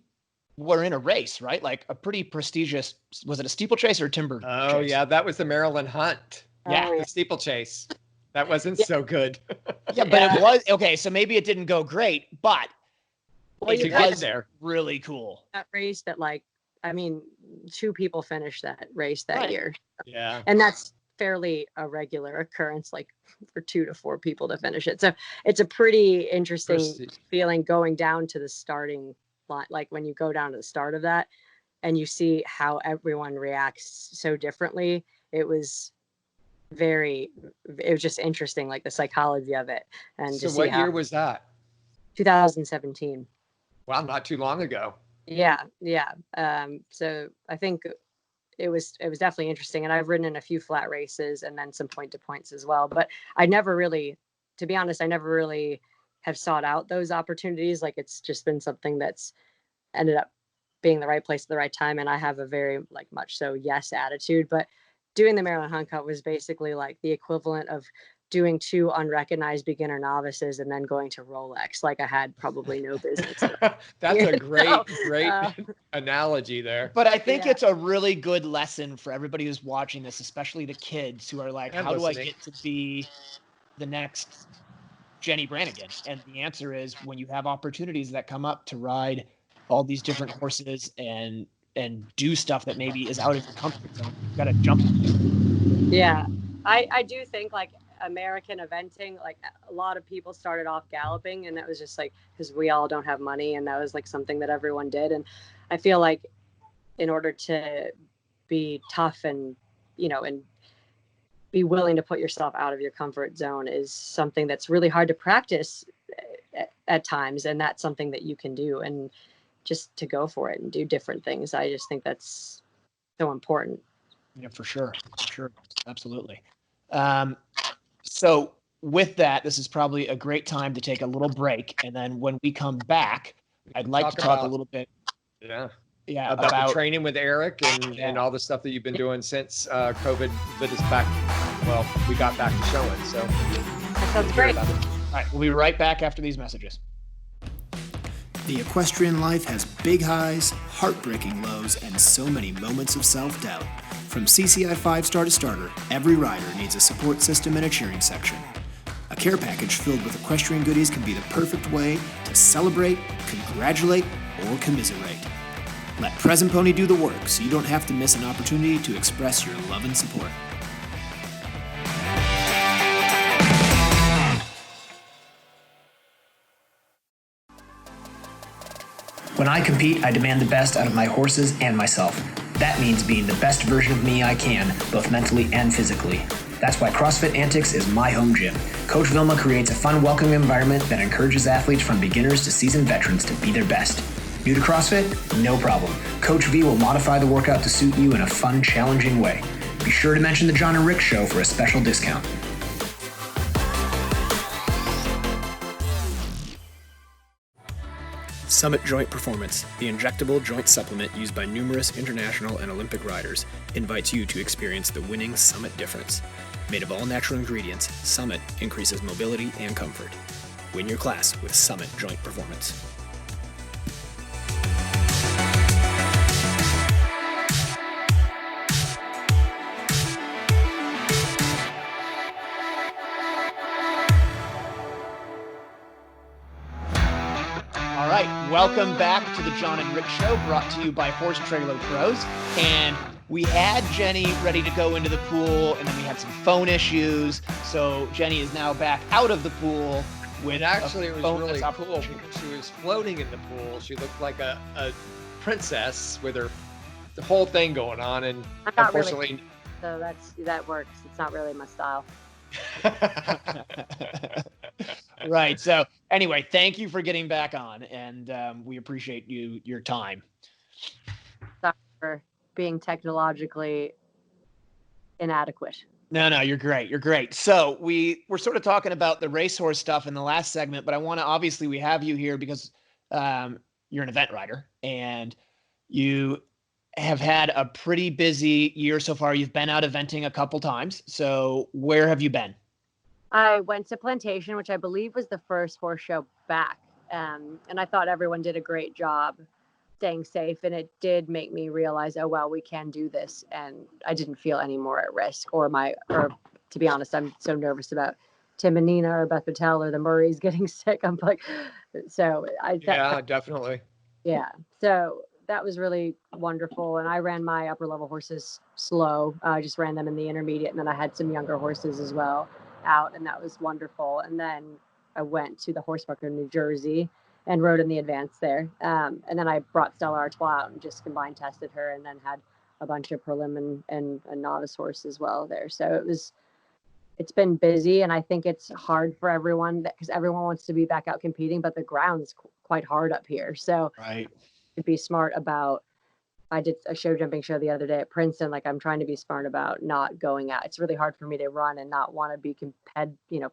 were in a race, right? Like a pretty prestigious, was it a steeplechase or a timber chase? Yeah, that was the Maryland Hunt. Yeah. The steeplechase. That wasn't so good. Yeah, but it was, okay, so maybe it didn't go great, but it was there. Really cool. That race that 2 people finished that race that year. Yeah. And that's fairly a regular occurrence, like for 2 to 4 people to finish it. So it's a pretty interesting feeling going down to the starting line. Like when you go down to the start of that and you see how everyone reacts so differently, it was just interesting, like the psychology of it. And so what year was that? 2017. Wow, not too long ago. Yeah. So I think it was definitely interesting. And I've ridden in a few flat races and then some point to points as well. But I never really, to be honest, have sought out those opportunities. Like it's just been something that's ended up being the right place at the right time. And I have a very much so yes attitude. But doing the Maryland Hunt Cup was basically like the equivalent of doing 2 unrecognized beginner novices and then going to Rolex. Like I had probably no business. That's a great analogy there. But I think it's a really good lesson for everybody who's watching this, especially the kids who are like, how do I get to be the next Jenni Brannigan? And the answer is when you have opportunities that come up to ride all these different horses and do stuff that maybe is out of your comfort zone, you got to jump. Yeah. I do think American eventing, like a lot of people started off galloping, and that was just like because we all don't have money, and that was like something that everyone did. And I feel like in order to be tough and and be willing to put yourself out of your comfort zone is something that's really hard to practice at times, and that's something that you can do, and just to go for it and do different things. I just think that's so important. Yeah, for sure. Absolutely. So with that, this is probably a great time to take a little break, and then when we come back, I'd like to talk a little bit about the training with Eric and all the stuff that you've been doing since COVID lit us back. Well, we got back to showing, so that sounds great. All right, we'll be right back after these messages. The equestrian life has big highs, heartbreaking lows, and so many moments of self-doubt. From CCI 5-star to starter, every rider needs a support system and a cheering section. A care package filled with equestrian goodies can be the perfect way to celebrate, congratulate, or commiserate. Let Present Pony do the work so you don't have to miss an opportunity to express your love and support. When I compete, I demand the best out of my horses and myself. That means being the best version of me I can, both mentally and physically. That's why CrossFit Antics is my home gym. Coach Vilma creates a fun, welcoming environment that encourages athletes from beginners to seasoned veterans to be their best. New to CrossFit? No problem. Coach V will modify the workout to suit you in a fun, challenging way. Be sure to mention the Jon and Rick Show for a special discount. Summit Joint Performance, the injectable joint supplement used by numerous international and Olympic riders, invites you to experience the winning Summit difference. Made of all natural ingredients, Summit increases mobility and comfort. Win your class with Summit Joint Performance. Welcome back to the Jon and Rick Show, brought to you by Horse Trailer Pros. And we had Jenni ready to go into the pool, and then we had some phone issues. So Jenni is now back out of the pool. It was really cool because she was floating in the pool. She looked like a princess with the whole thing going on. And unfortunately, really, so that works. It's not really my style. Right. So anyway, thank you for getting back on, and we appreciate your time. Sorry for being technologically inadequate. No, you're great. You're great. So we're sort of talking about the racehorse stuff in the last segment, but I want to, obviously we have you here because you're an event rider and you have had a pretty busy year so far. You've been out eventing a couple times. So where have you been? I went to Plantation, which I believe was the first horse show back. And I thought everyone did a great job staying safe. And it did make me realize, oh, well, we can do this. And I didn't feel any more at risk or to be honest, I'm so nervous about Tim and Nina or Beth Patel or the Murrays getting sick. I'm like, definitely. Yeah. So that was really wonderful. And I ran my upper level horses slow. I just ran them in the intermediate. And then I had some younger horses as well out, and that was wonderful. And then I went to the horse park in New Jersey and rode in the advance there. And then I brought Stella Artois out and just combined tested her, and then had a bunch of prelim and a novice horse as well there. So it's been busy, and I think it's hard for everyone because everyone wants to be back out competing, but the ground's quite hard up here. So right, to be smart about. I did a show jumping show the other day at Princeton. Like, I'm trying to be smart about not going out. It's really hard for me to run and not want to be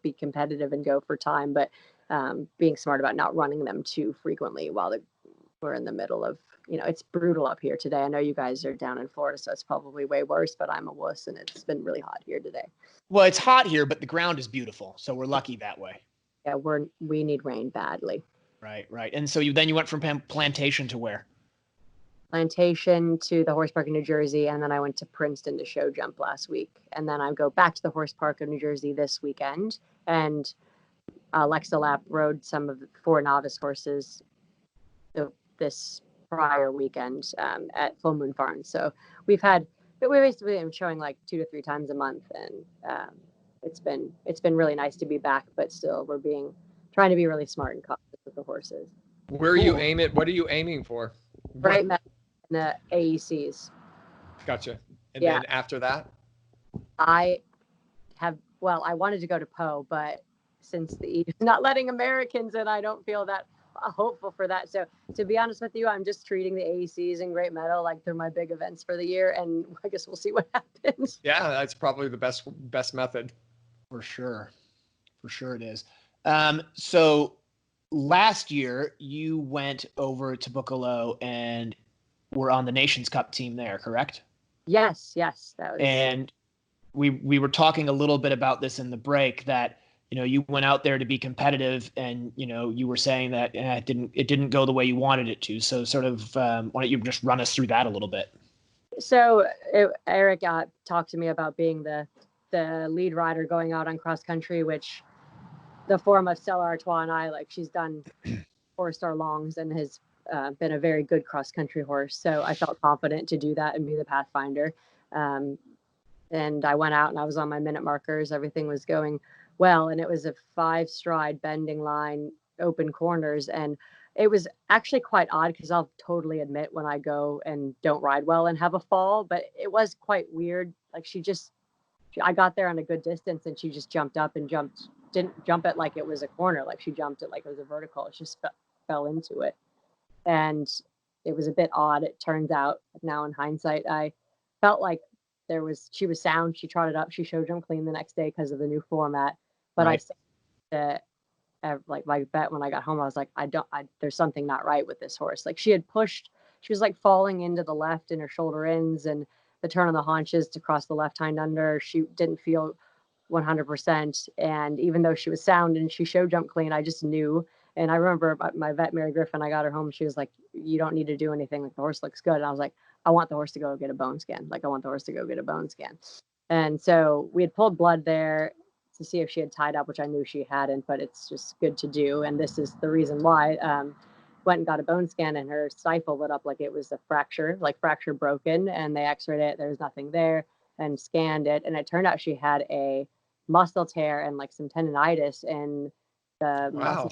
be competitive and go for time, but being smart about not running them too frequently while we're in the middle of, it's brutal up here today. I know you guys are down in Florida, so it's probably way worse, but I'm a wuss and it's been really hot here today. Well, it's hot here, but the ground is beautiful. So we're lucky that way. Yeah, we need rain badly. Right. And so you went from Plantation to where? Plantation to the horse park in New Jersey, and then I went to Princeton to show jump last week, and then I go back to the horse park of New Jersey this weekend. And Alexa Lapp rode some of the 4 novice horses this prior weekend at Full Moon Farms. So we've basically been showing like 2 to 3 times a month, and it's been really nice to be back, but still we're trying to be really smart and cautious with the horses. Where are you aiming? What are you aiming for? Right, in the AECs. Gotcha. And Yeah. then after that? I wanted to go to Poe, but since the EU is not letting Americans in, I don't feel that hopeful for that. So to be honest with you, I'm just treating the AECs and Great Meadow like they're my big events for the year, and I guess we'll see what happens. Yeah, that's probably the best method. For sure it is. So last year you went over to Buccolo and were on the Nations Cup team there, correct? Yes, that was. And we were talking a little bit about this in the break, that you went out there to be competitive, and you were saying that it didn't go the way you wanted it to. So sort of why don't you just run us through that a little bit? So Eric talked to me about being the lead rider going out on cross country, which the form of Stella Artois and I, like, she's done 4-star longs and has been a very good cross country horse. So I felt confident to do that and be the pathfinder. And I went out and I was on my minute markers. Everything was going well. And it was a 5-stride bending line, open corners. And it was actually quite odd, because I'll totally admit when I go and don't ride well and have a fall, but it was quite weird. Like, I got there on a good distance and she just jumped up and didn't jump it like it was a corner. Like, she jumped it like it was a vertical. It just fell into it. And it was a bit odd. It turns out now in hindsight, I felt like she was sound. She trotted up. She showed jump clean the next day because of the new format. But right. I said like my bet when I got home, I was like, there's something not right with this horse. Like, she was like falling into the left in her shoulder ends and the turn on the haunches to cross the left hind under. She didn't feel 100%. And even though she was sound and she showed jump clean, I just knew. And I remember my vet, Mary Griffin, I got her home. She was like, you don't need to do anything. Like, the horse looks good. And I was like, I want the horse to go get a bone scan. And so we had pulled blood there to see if she had tied up, which I knew she hadn't, but it's just good to do. And this is the reason why. Went and got a bone scan, and her stifle lit up like it was a fracture broken. And they x-rayed it. There was nothing there, and scanned it. And it turned out she had a muscle tear and like some tendonitis in the muscle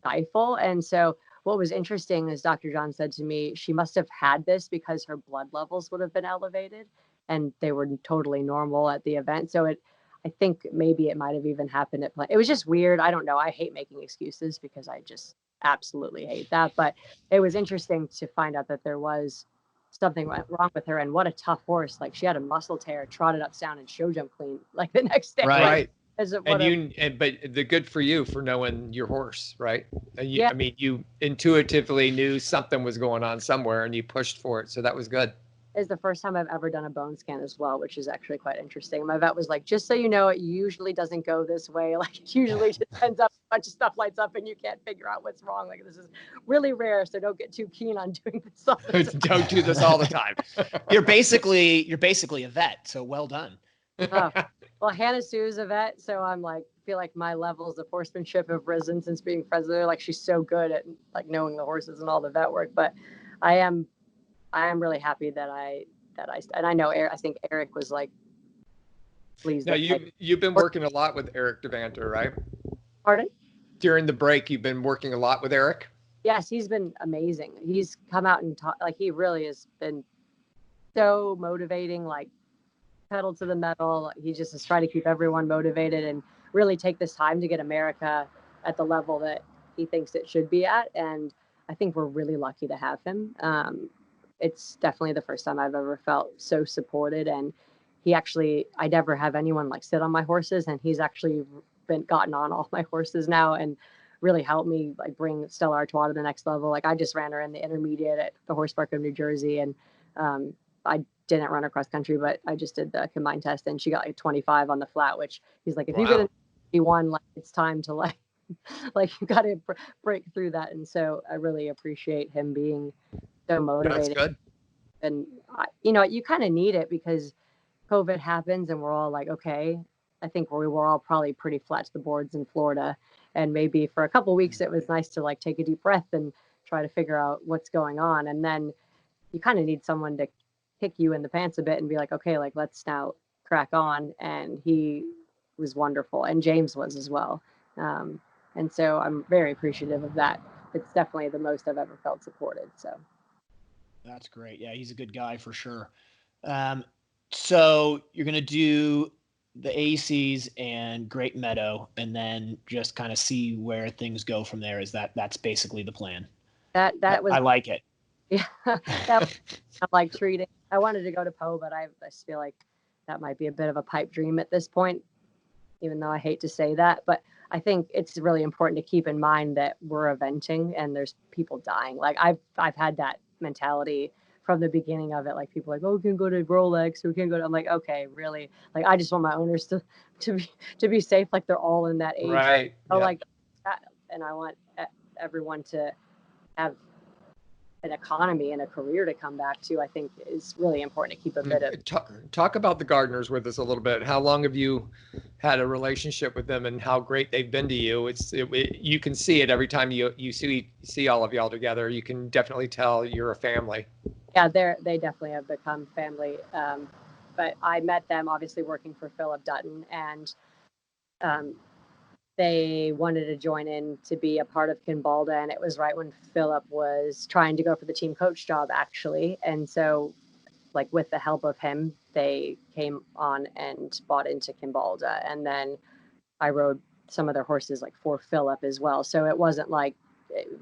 stifle. And so what was interesting is Dr. John said to me, she must have had this because her blood levels would have been elevated and they were totally normal at the event. So I think maybe it might have even happened at play. It was just weird. I don't know. I hate making excuses because I just absolutely hate that. But it was interesting to find out that there was something went wrong with her. And what a tough horse. Like, she had a muscle tear, trotted up, down, and show jump clean like the next day. Right. But the good for you for knowing your horse, right? I mean, you intuitively knew something was going on somewhere and you pushed for it. So that was good. It's the first time I've ever done a bone scan as well, which is actually quite interesting. My vet was like, just so you know, it usually doesn't go this way. Like, it usually just ends up, a bunch of stuff lights up and you can't figure out what's wrong. Like, this is really rare. So don't get too keen on doing this all the time. Don't do this all the time. You're basically a vet. So well done. Well, Hannah Sue is a vet, so I'm like, feel like my levels of horsemanship have risen since being president. Like, she's so good at like knowing the horses and all the vet work. But I am really happy that I and I know I think Eric was like pleased. Now you've been working a lot with Eric Devanter, right? Pardon? During the break, you've been working a lot with Eric? Yes, he's been amazing. He's come out and like, he really has been so motivating, like, pedal to the metal. He just is trying to keep everyone motivated and really take this time to get America at the level that he thinks it should be at. And I think we're really lucky to have him. It's definitely the first time I've ever felt so supported. And I never have anyone like sit on my horses, and he's actually gotten on all my horses now and really helped me like bring Stella Artois to the next level. Like, I just ran her in the intermediate at the Horse Park of New Jersey, and I didn't run her cross country, but I just did the combined test, and she got like 25 on the flat, which he's like, if you get a 51, like, it's time to like you got to break through that. And so I really appreciate him being so motivated. That's good. And you kind of need it because COVID happens and we're all like, okay, I think we were all probably pretty flat to the boards in Florida. And maybe for a couple of weeks, it was nice to like take a deep breath and try to figure out what's going on. And then you kind of need someone to kick you in the pants a bit and be like, okay, like, let's now crack on. And he was wonderful, and James was as well. And so I'm very appreciative of that. It's definitely the most I've ever felt supported. So that's great. Yeah, he's a good guy for sure. So you're going to do the AECs and Great Meadow, and then just kind of see where things go from there. That's basically the plan? That was, I like it. Yeah, that was like treating. I wanted to go to Poe, but I just feel like that might be a bit of a pipe dream at this point, even though I hate to say that. But I think it's really important to keep in mind that we're eventing and there's people dying. Like I've had that mentality from the beginning of it. Like people are like, oh, we can go to Rolex or we can go to, I'm like, okay, really? Like I just want my owners to be safe. Like they're all in that age. Right. So like that, and I want everyone to have an economy and a career to come back to. I think is really important to keep a bit of. Talk about the Gardners with us a little bit. How long have you had a relationship with them, and how great they've been to you? You can see it every time you see all of y'all together. You can definitely tell you're a family. Yeah, they definitely have become family. But I met them obviously working for Philip Dutton, and they wanted to join in to be a part of Kimbalda, and it was right when Philip was trying to go for the team coach job, actually. And so, like, with the help of him, they came on and bought into Kimbalda. And then I rode some of their horses, like, for Philip as well. So it wasn't like,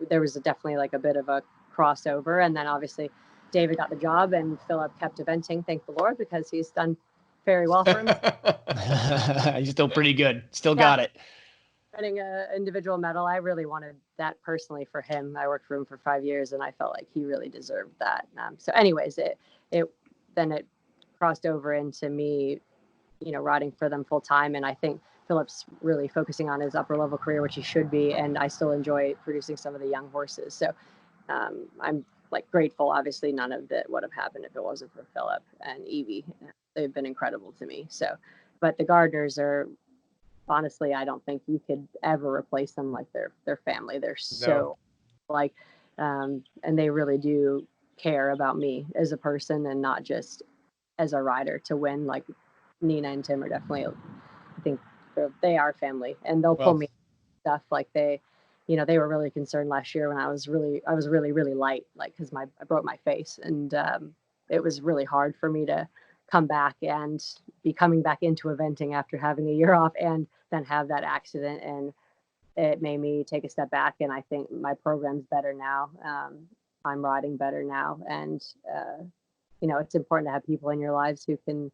there was definitely, like, a bit of a crossover. And then, obviously, David got the job, and Philip kept eventing, thank the Lord, because he's done very well for him. He's still pretty good. Still got it. Winning an individual medal, I really wanted that personally for him. I worked for him for 5 years, and I felt like he really deserved that. So anyways, it crossed over into me, riding for them full time. And I think Philip's really focusing on his upper level career, which he should be. And I still enjoy producing some of the young horses. So I'm like grateful. Obviously, none of that would have happened if it wasn't for Philip and Evie. They've been incredible to me. So, but the Gardners are, honestly, I don't think you could ever replace them. Like their family. They're so and they really do care about me as a person and not just as a rider to win. Like Nina and Tim are definitely, I think they are family, and they'll pull me stuff. Like they were really concerned last year when I was really light, like, cause I broke my face, and it was really hard for me to come back and be coming back into eventing after having a year off and then have that accident. And it made me take a step back. And I think my program's better now. I'm riding better now. And, it's important to have people in your lives who can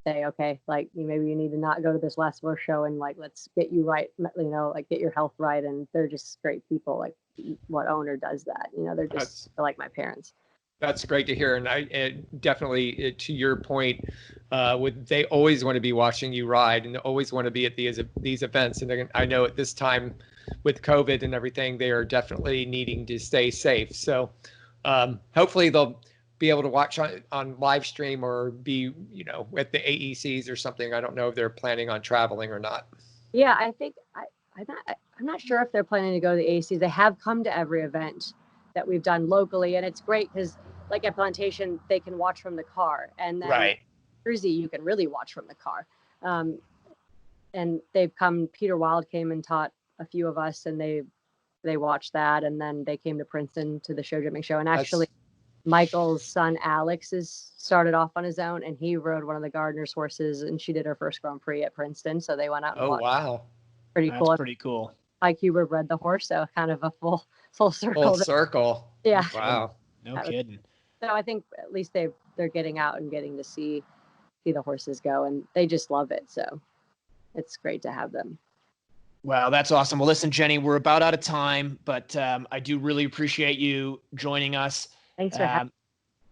say, okay, like maybe you need to not go to this last horse show, and like, let's get you right, like get your health right. And they're just great people. Like what owner does that? They're they're like my parents. That's great to hear. And definitely to your point, they always want to be watching you ride and always want to be at these events. And I know at this time with COVID and everything, they are definitely needing to stay safe. So hopefully they'll be able to watch on live stream or be, at the AECs or something. I don't know if they're planning on traveling or not. Yeah, I think I'm not sure if they're planning to go to the AECs. They have come to every event that we've done locally, and it's great because like at Plantation they can watch from the car, and then right. Jersey you can really watch from the car. And they've come, Peter Wild came and taught a few of us, and they watched that, and then they came to Princeton to the show jumping show. And actually Michael's son Alex is started off on his own, and he rode one of the Gardner's horses, and she did her first Grand Prix at Princeton, so they went out and watched. Wow, pretty That's cool. Pretty cool. Mike Huber bred the horse, so kind of a full circle. Full circle. Yeah. Wow. No kidding. So I think at least they're getting out and getting to see the horses go, and they just love it. So it's great to have them. Wow, that's awesome. Well, listen, Jenni, we're about out of time, but I do really appreciate you joining us. Thanks for having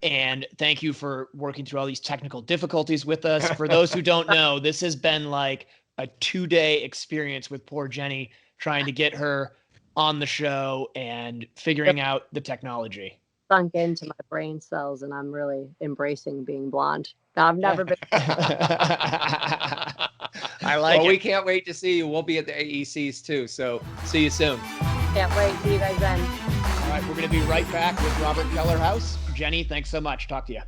me. And thank you for working through all these technical difficulties with us. For those who don't know, this has been like a 2-day experience with poor Jenni, trying to get her on the show and figuring out the technology. Sunk into my brain cells, and I'm really embracing being blonde. I've never been. I like it. We can't wait to see you. We'll be at the AECs too. So see you soon. Can't wait. See you guys then. All right, we're going to be right back with Robert Kellerhouse. Jenni, thanks so much. Talk to you.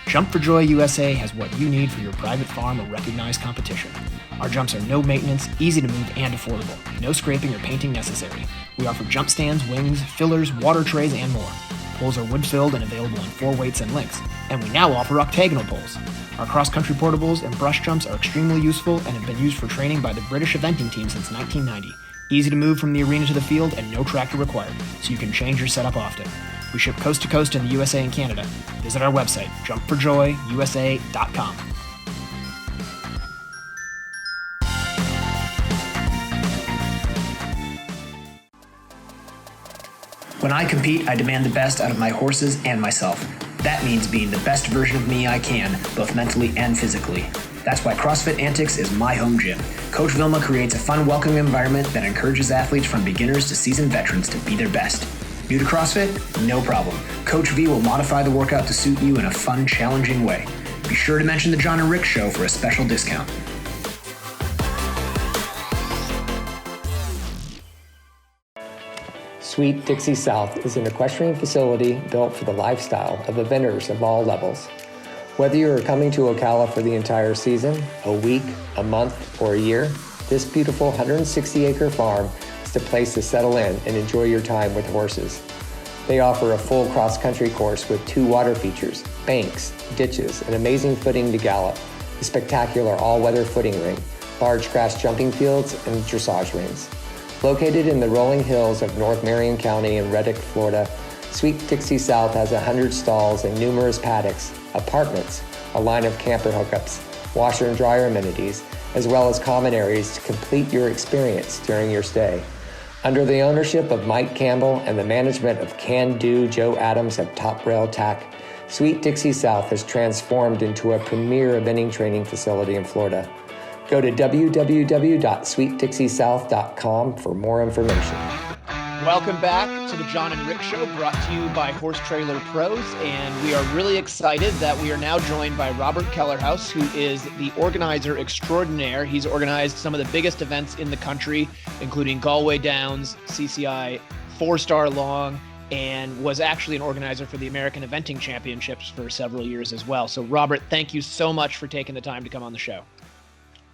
Jump for Joy USA has what you need for your private farm or recognized competition. Our jumps are no maintenance, easy to move, and affordable. No scraping or painting necessary. We offer jump stands, wings, fillers, water trays, and more. Poles are wood-filled and available in 4 weights and lengths. And we now offer octagonal poles. Our cross-country portables and brush jumps are extremely useful and have been used for training by the British eventing team since 1990. Easy to move from the arena to the field and no tractor required, so you can change your setup often. We ship coast to coast in the USA and Canada. Visit our website, jumpforjoyusa.com. When I compete, I demand the best out of my horses and myself. That means being the best version of me I can, both mentally and physically. That's why CrossFit Antics is my home gym. Coach Vilma creates a fun, welcoming environment that encourages athletes from beginners to seasoned veterans to be their best. New to CrossFit? No problem. Coach V will modify the workout to suit you in a fun, challenging way. Be sure to mention the Jon and Rick Show for a special discount. Sweet Dixie South is an equestrian facility built for the lifestyle of eventers of all levels. Whether you are coming to Ocala for the entire season, a week, a month, or a year, this beautiful 160-acre farm is the place to settle in and enjoy your time with horses. They offer a full cross-country course with 2 water features, banks, ditches, and amazing footing to gallop, a spectacular all-weather footing ring, large grass jumping fields, and dressage rings. Located in the rolling hills of North Marion County in Reddick, Florida, Sweet Dixie South has 100 stalls and numerous paddocks, apartments, a line of camper hookups, washer and dryer amenities, as well as common areas to complete your experience during your stay. Under the ownership of Mike Campbell and the management of Can-Do Joe Adams of Top Rail Tack, Sweet Dixie South has transformed into a premier eventing training facility in Florida. Go to www.sweetdixiesouth.com for more information. Welcome back to the Jon and Rick Show, brought to you by Horse Trailer Pros, and we are really excited that we are now joined by Robert Kellerhouse, who is the organizer extraordinaire. He's organized some of the biggest events in the country, including Galway Downs, CCI, 4-star long, and was actually an organizer for the American Eventing Championships for several years as well. So Robert, thank you so much for taking the time to come on the show.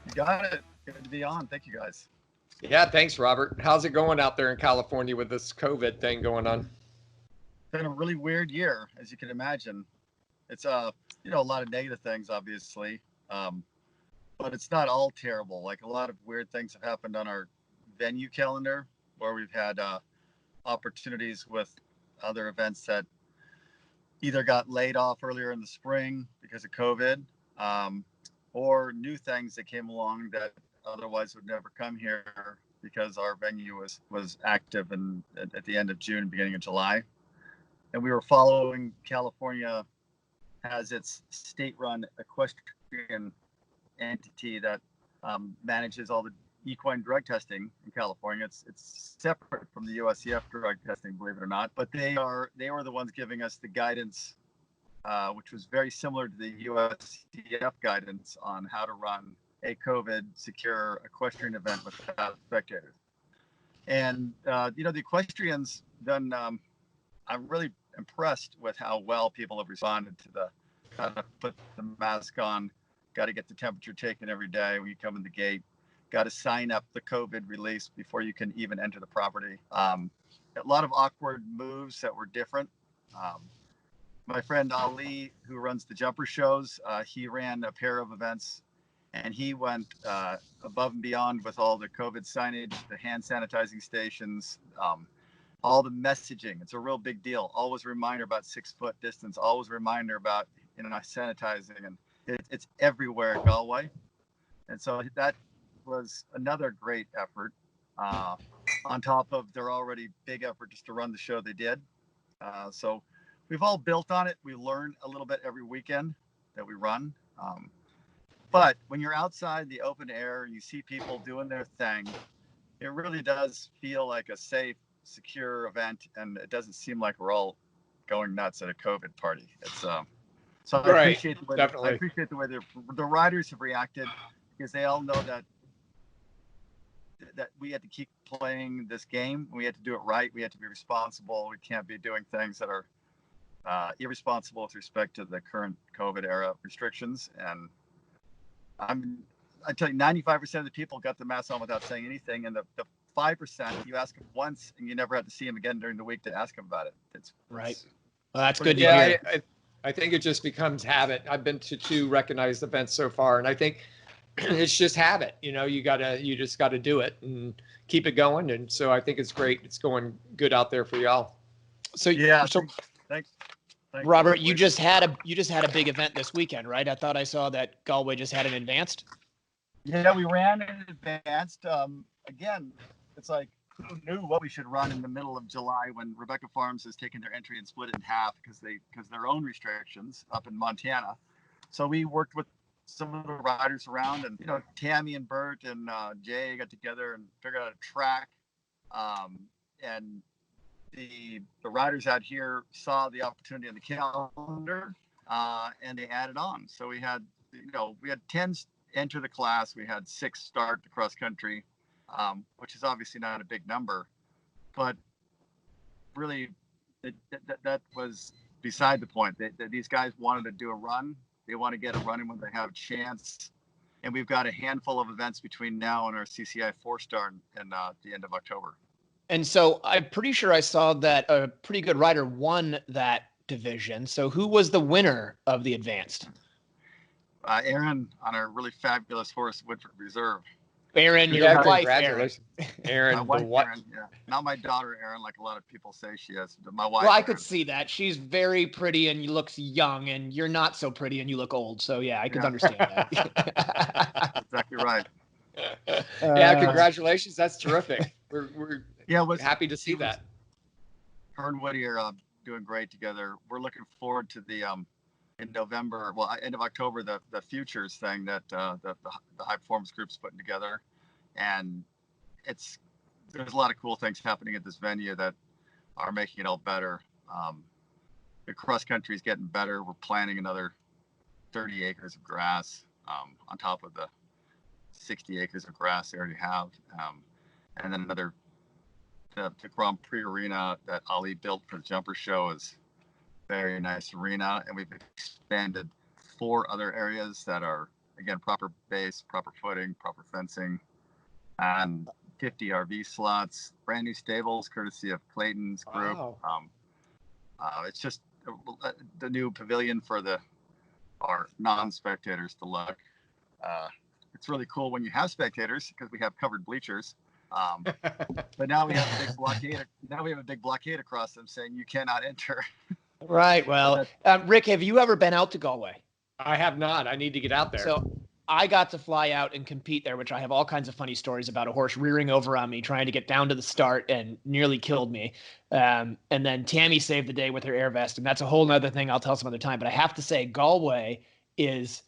You got it. Good to be on. Thank you, guys. Yeah, thanks, Robert. How's it going out there in California with this COVID thing going on? It's been a really weird year, as you can imagine. It's a lot of negative things, obviously, but it's not all terrible. Like, a lot of weird things have happened on our venue calendar, where we've had opportunities with other events that either got laid off earlier in the spring because of COVID, or new things that came along that otherwise would never come here because our venue was active at the end of June, beginning of July. And we were following California as its state-run equestrian entity that manages all the equine drug testing in California. It's separate from the USCF drug testing, believe it or not, but they were the ones giving us the guidance, which was very similar to the USCF guidance on how to run a COVID secure equestrian event without spectators. And the equestrians done. I'm really impressed with how well people have responded to the kind of put the mask on, got to get the temperature taken every day when you come in the gate, got to sign up the COVID release before you can even enter the property. A lot of awkward moves that were different. My friend Ali, who runs the jumper shows, he ran a pair of events, and he went above and beyond with all the COVID signage, the hand sanitizing stations, all the messaging. It's a real big deal. Always a reminder about 6 foot distance. Always a reminder about sanitizing, and it's everywhere at Galway. And so that was another great effort, on top of their already big effort just to run the show they did. So we've all built on it. We learn a little bit every weekend that we run. But when you're outside the open air and you see people doing their thing, it really does feel like a safe, secure event, and it doesn't seem like we're all going nuts at a COVID party. It's so I appreciate the way the riders have reacted, because they all know that we had to keep playing this game. We had to do it right. We had to be responsible. We can't be doing things that are irresponsible with respect to the current COVID era restrictions. And I tell you, 95% of the people got the mask on without saying anything. And the 5%, you ask them once and you never have to see them again during the week to ask them about it. It's right. Well, that's good to yeah, hear. I think it just becomes habit. I've been to 2 recognized events so far, and I think it's just habit. You just gotta do it and keep it going. And so I think it's great. It's going good out there for y'all. So yeah, so thanks. Robert, you just had a big event this weekend, right? I thought I saw that Galway just had an advanced. Yeah, we ran in advanced. Again, it's like, who knew what we should run in the middle of July when Rebecca Farms has taken their entry and split it in half because their own restrictions up in Montana. So we worked with some of the riders around, and Tammy and Bert and Jay got together and figured out a track. And the riders out here saw the opportunity in the calendar, and they added on. So we had 10 enter the class. We had 6 start the cross country. Which is obviously not a big number, but really that was beside the point. That these guys wanted to do a run. They want to get a run in when they have a chance. And we've got a handful of events between now and our CCI 4-star in the end of October. And so I'm pretty sure I saw that a pretty good rider won that division. So who was the winner of the advanced? Aaron on a really fabulous horse, Woodford Reserve. Aaron, your wife, congratulations. Aaron, my wife, Aaron, yeah. Not my daughter, Aaron, like a lot of people say she is. My wife. Well, I Aaron. could see that. She's very pretty and looks young, and you're not so pretty and you look old. So, yeah, I could understand that. Exactly right. Yeah, congratulations. That's terrific. We're happy to see that. Her and Woody are doing great together. We're looking forward to the in November, end of October, the futures thing that the high performance group's putting together, and there's a lot of cool things happening at this venue that are making it all better. The cross country is getting better. We're planting another 30 acres of grass on top of the 60 acres of grass they already have, and then the Grand Prix arena that Ali built for the jumper show is very nice arena, and we've expanded 4 other areas that are, again, proper base, proper footing, proper fencing, and 50 RV slots, brand new stables courtesy of Clayton's group. Wow. It's just the new pavilion for our non-spectators to look. It's really cool when you have spectators because we have covered bleachers. But now we have a big blockade. Now we have a big blockade across them saying you cannot enter. Right. Well, Rick, have you ever been out to Galway? I have not. I need to get out there. So I got to fly out and compete there, which I have all kinds of funny stories about. A horse rearing over on me, trying to get down to the start and nearly killed me. And then Tammy saved the day with her air vest. And that's a whole nother thing I'll tell some other time. But I have to say, Galway it's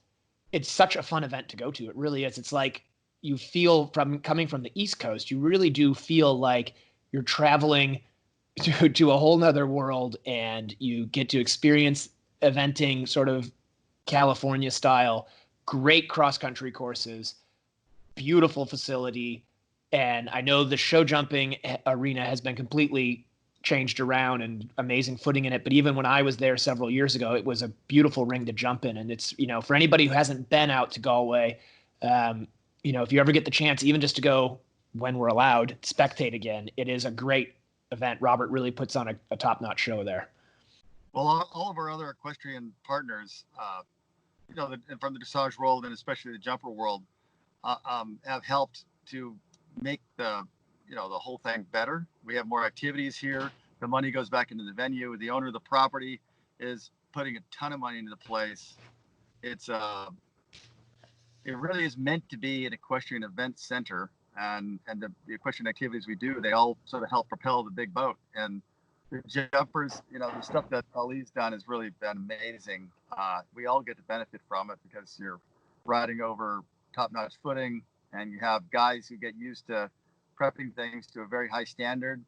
such a fun event to go to. It really is. It's like you feel coming from the East Coast, you really do feel like you're traveling to a whole nother world, and you get to experience eventing sort of California style, great cross country courses, beautiful facility. And I know the show jumping arena has been completely changed around and amazing footing in it. But even when I was there several years ago, it was a beautiful ring to jump in. And it's, for anybody who hasn't been out to Galway, if you ever get the chance, even just to go when we're allowed, spectate again, it is a great event. Robert really puts on a top-notch show there. Well, all of our other equestrian partners, from the dressage world and especially the jumper world, have helped to make the whole thing better. We have more activities here. The money goes back into the venue. The owner of the property is putting a ton of money into the place. It really is meant to be an equestrian event center. And the equestrian activities we do, they all sort of help propel the big boat. And the jumpers, the stuff that Ali's done has really been amazing. We all get to benefit from it because you're riding over top-notch footing, and you have guys who get used to prepping things to a very high standard.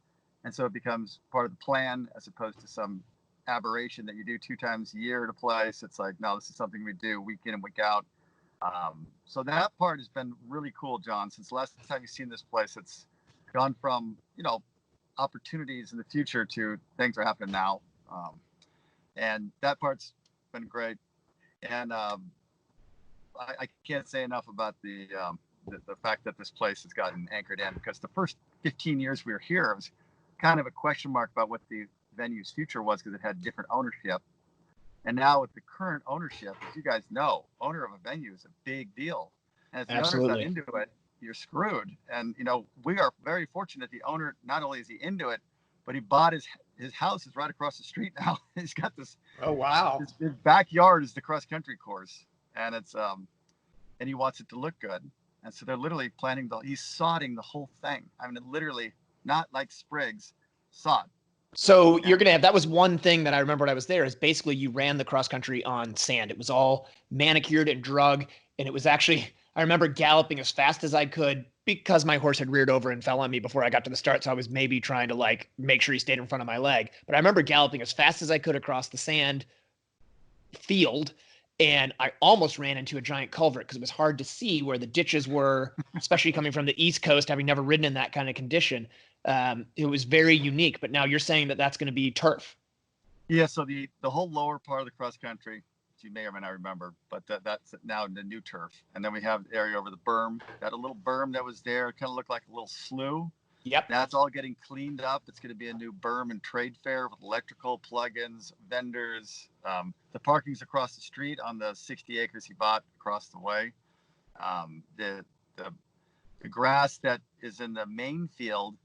And so it becomes part of the plan as opposed to some aberration that you do 2 times a year at a place. It's like, no, this is something we do week in and week out. So that part has been really cool, John. Since the last time you've seen this place, it's gone from, opportunities in the future to things are happening now. and that part's been great. And I can't say enough about the fact that this place has gotten anchored in, because the first 15 years we were here, it was kind of a question mark about what the venue's future was, because it had different ownership. And now with the current ownership, as you guys know, owner of a venue is a big deal. And if the owner's not into it, you're screwed. And, you know, we are very fortunate. The owner, not only is he into it, but he bought his house is right across the street now. He's got this. Oh, wow. His backyard is the cross country course. And it's, and he wants it to look good. And so they're literally he's sodding the whole thing. I mean, literally, not like sprigs, sod. So you're going to have, that was one thing that I remember when I was there, is basically you ran the cross country on sand. It was all manicured and drug. And it was actually, I remember galloping as fast as I could, because my horse had reared over and fell on me before I got to the start. So I was maybe trying to like make sure he stayed in front of my leg. But I remember galloping as fast as I could across the sand field. And I almost ran into a giant culvert because it was hard to see where the ditches were, especially coming from the East Coast, having never ridden in that kind of condition. It was very unique. But now you're saying that that's going to be turf. Yeah, so the whole lower part of the cross country, which you may or may not remember, but that's now the new turf. And then we have the area over the berm, that a little berm that was there, kind of looked like a little slough. Yep. That's all getting cleaned up. It's going to be a new berm and trade fair with electrical plugins, vendors. The parking's across the street on the 60 acres he bought across the way. The grass that is in the main field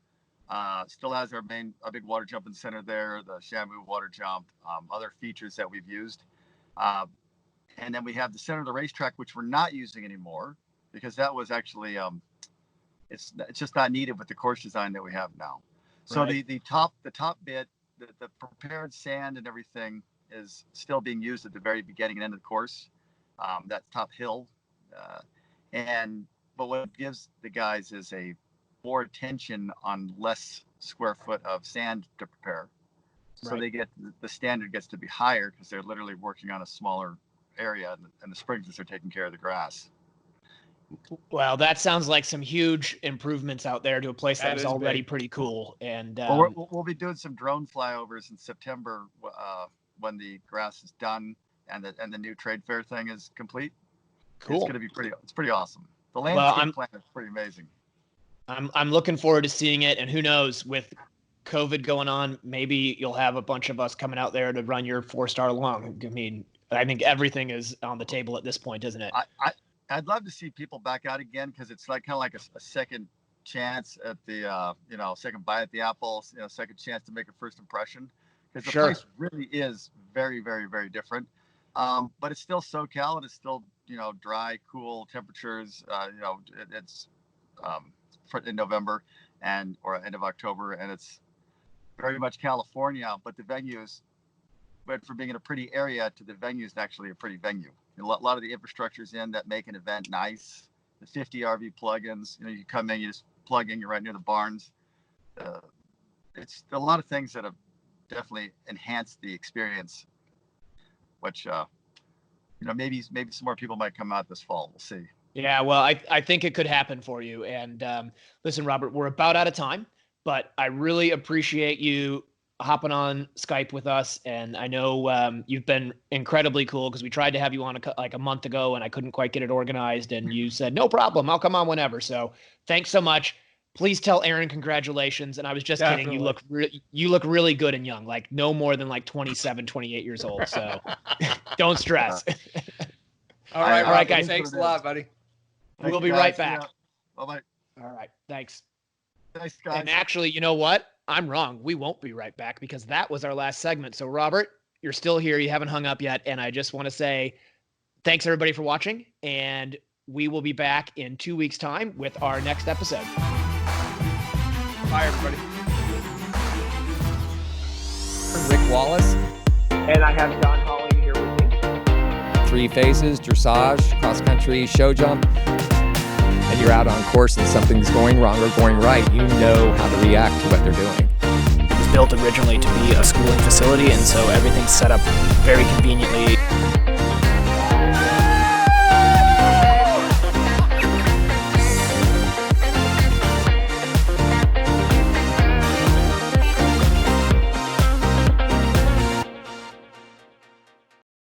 still has our big water jump in the center there, the Shamu water jump, other features that we've used. And then we have the center of the racetrack, which we're not using anymore, because that was actually it's just not needed with the course design that we have now. So right. the top bit, the prepared sand and everything is still being used at the very beginning and end of the course. That top hill, but what it gives the guys is a more attention on less square foot of sand to prepare. So right. They get the standard gets to be higher because they're literally working on a smaller area, and the sprinklers are taking care of the grass. Well, that sounds like some huge improvements out there to a place that was already pretty cool. And we'll be doing some drone flyovers in September when the grass is done and the new trade fair thing is complete. Cool. It's going to be pretty awesome. The landscape plan is pretty amazing. I'm looking forward to seeing it, and who knows, with COVID going on, maybe you'll have a bunch of us coming out there to run your 4-star long. I mean, I think everything is on the table at this point, isn't it? I'd love to see people back out again, because it's like kind of like a second chance at the second bite at the apple, second chance to make a first impression, because the place really is very, very, very different. But it's still SoCal, and it's still dry, cool temperatures. It's in November or end of October, and it's very much California. But the venues, but for being in a pretty area, to the venue is actually a pretty venue. A lot of the infrastructure's in that make an event nice. The 50 RV plugins, you come in, you just plug in, you're right near the barns. It's a lot of things that have definitely enhanced the experience, which, maybe some more people might come out this fall. We'll see. Yeah, well, I think it could happen for you. And listen, Robert, we're about out of time, but I really appreciate you hopping on Skype with us. And I know you've been incredibly cool, because we tried to have you on a month ago and I couldn't quite get it organized. And you said, no problem, I'll come on whenever. So thanks so much. Please tell Aaron congratulations. And I was just kidding. You look really good and young, like no more than like 27, 28 years old. So don't stress. All right, guys. Thanks a lot, buddy. We'll be right back. Bye-bye. All right. Thanks. Thanks, guys. And actually, you know what? I'm wrong. We won't be right back, because that was our last segment. So, Robert, you're still here. You haven't hung up yet. And I just want to say thanks, everybody, for watching. And we will be back in 2 weeks' time with our next episode. Bye, everybody. Rick Wallace. And I have John Holly here with me. 3 phases, dressage, cross-country, show jump. And you're out on course and something's going wrong or going right, you know how to react to what they're doing. It was built originally to be a schooling facility, and so everything's set up very conveniently.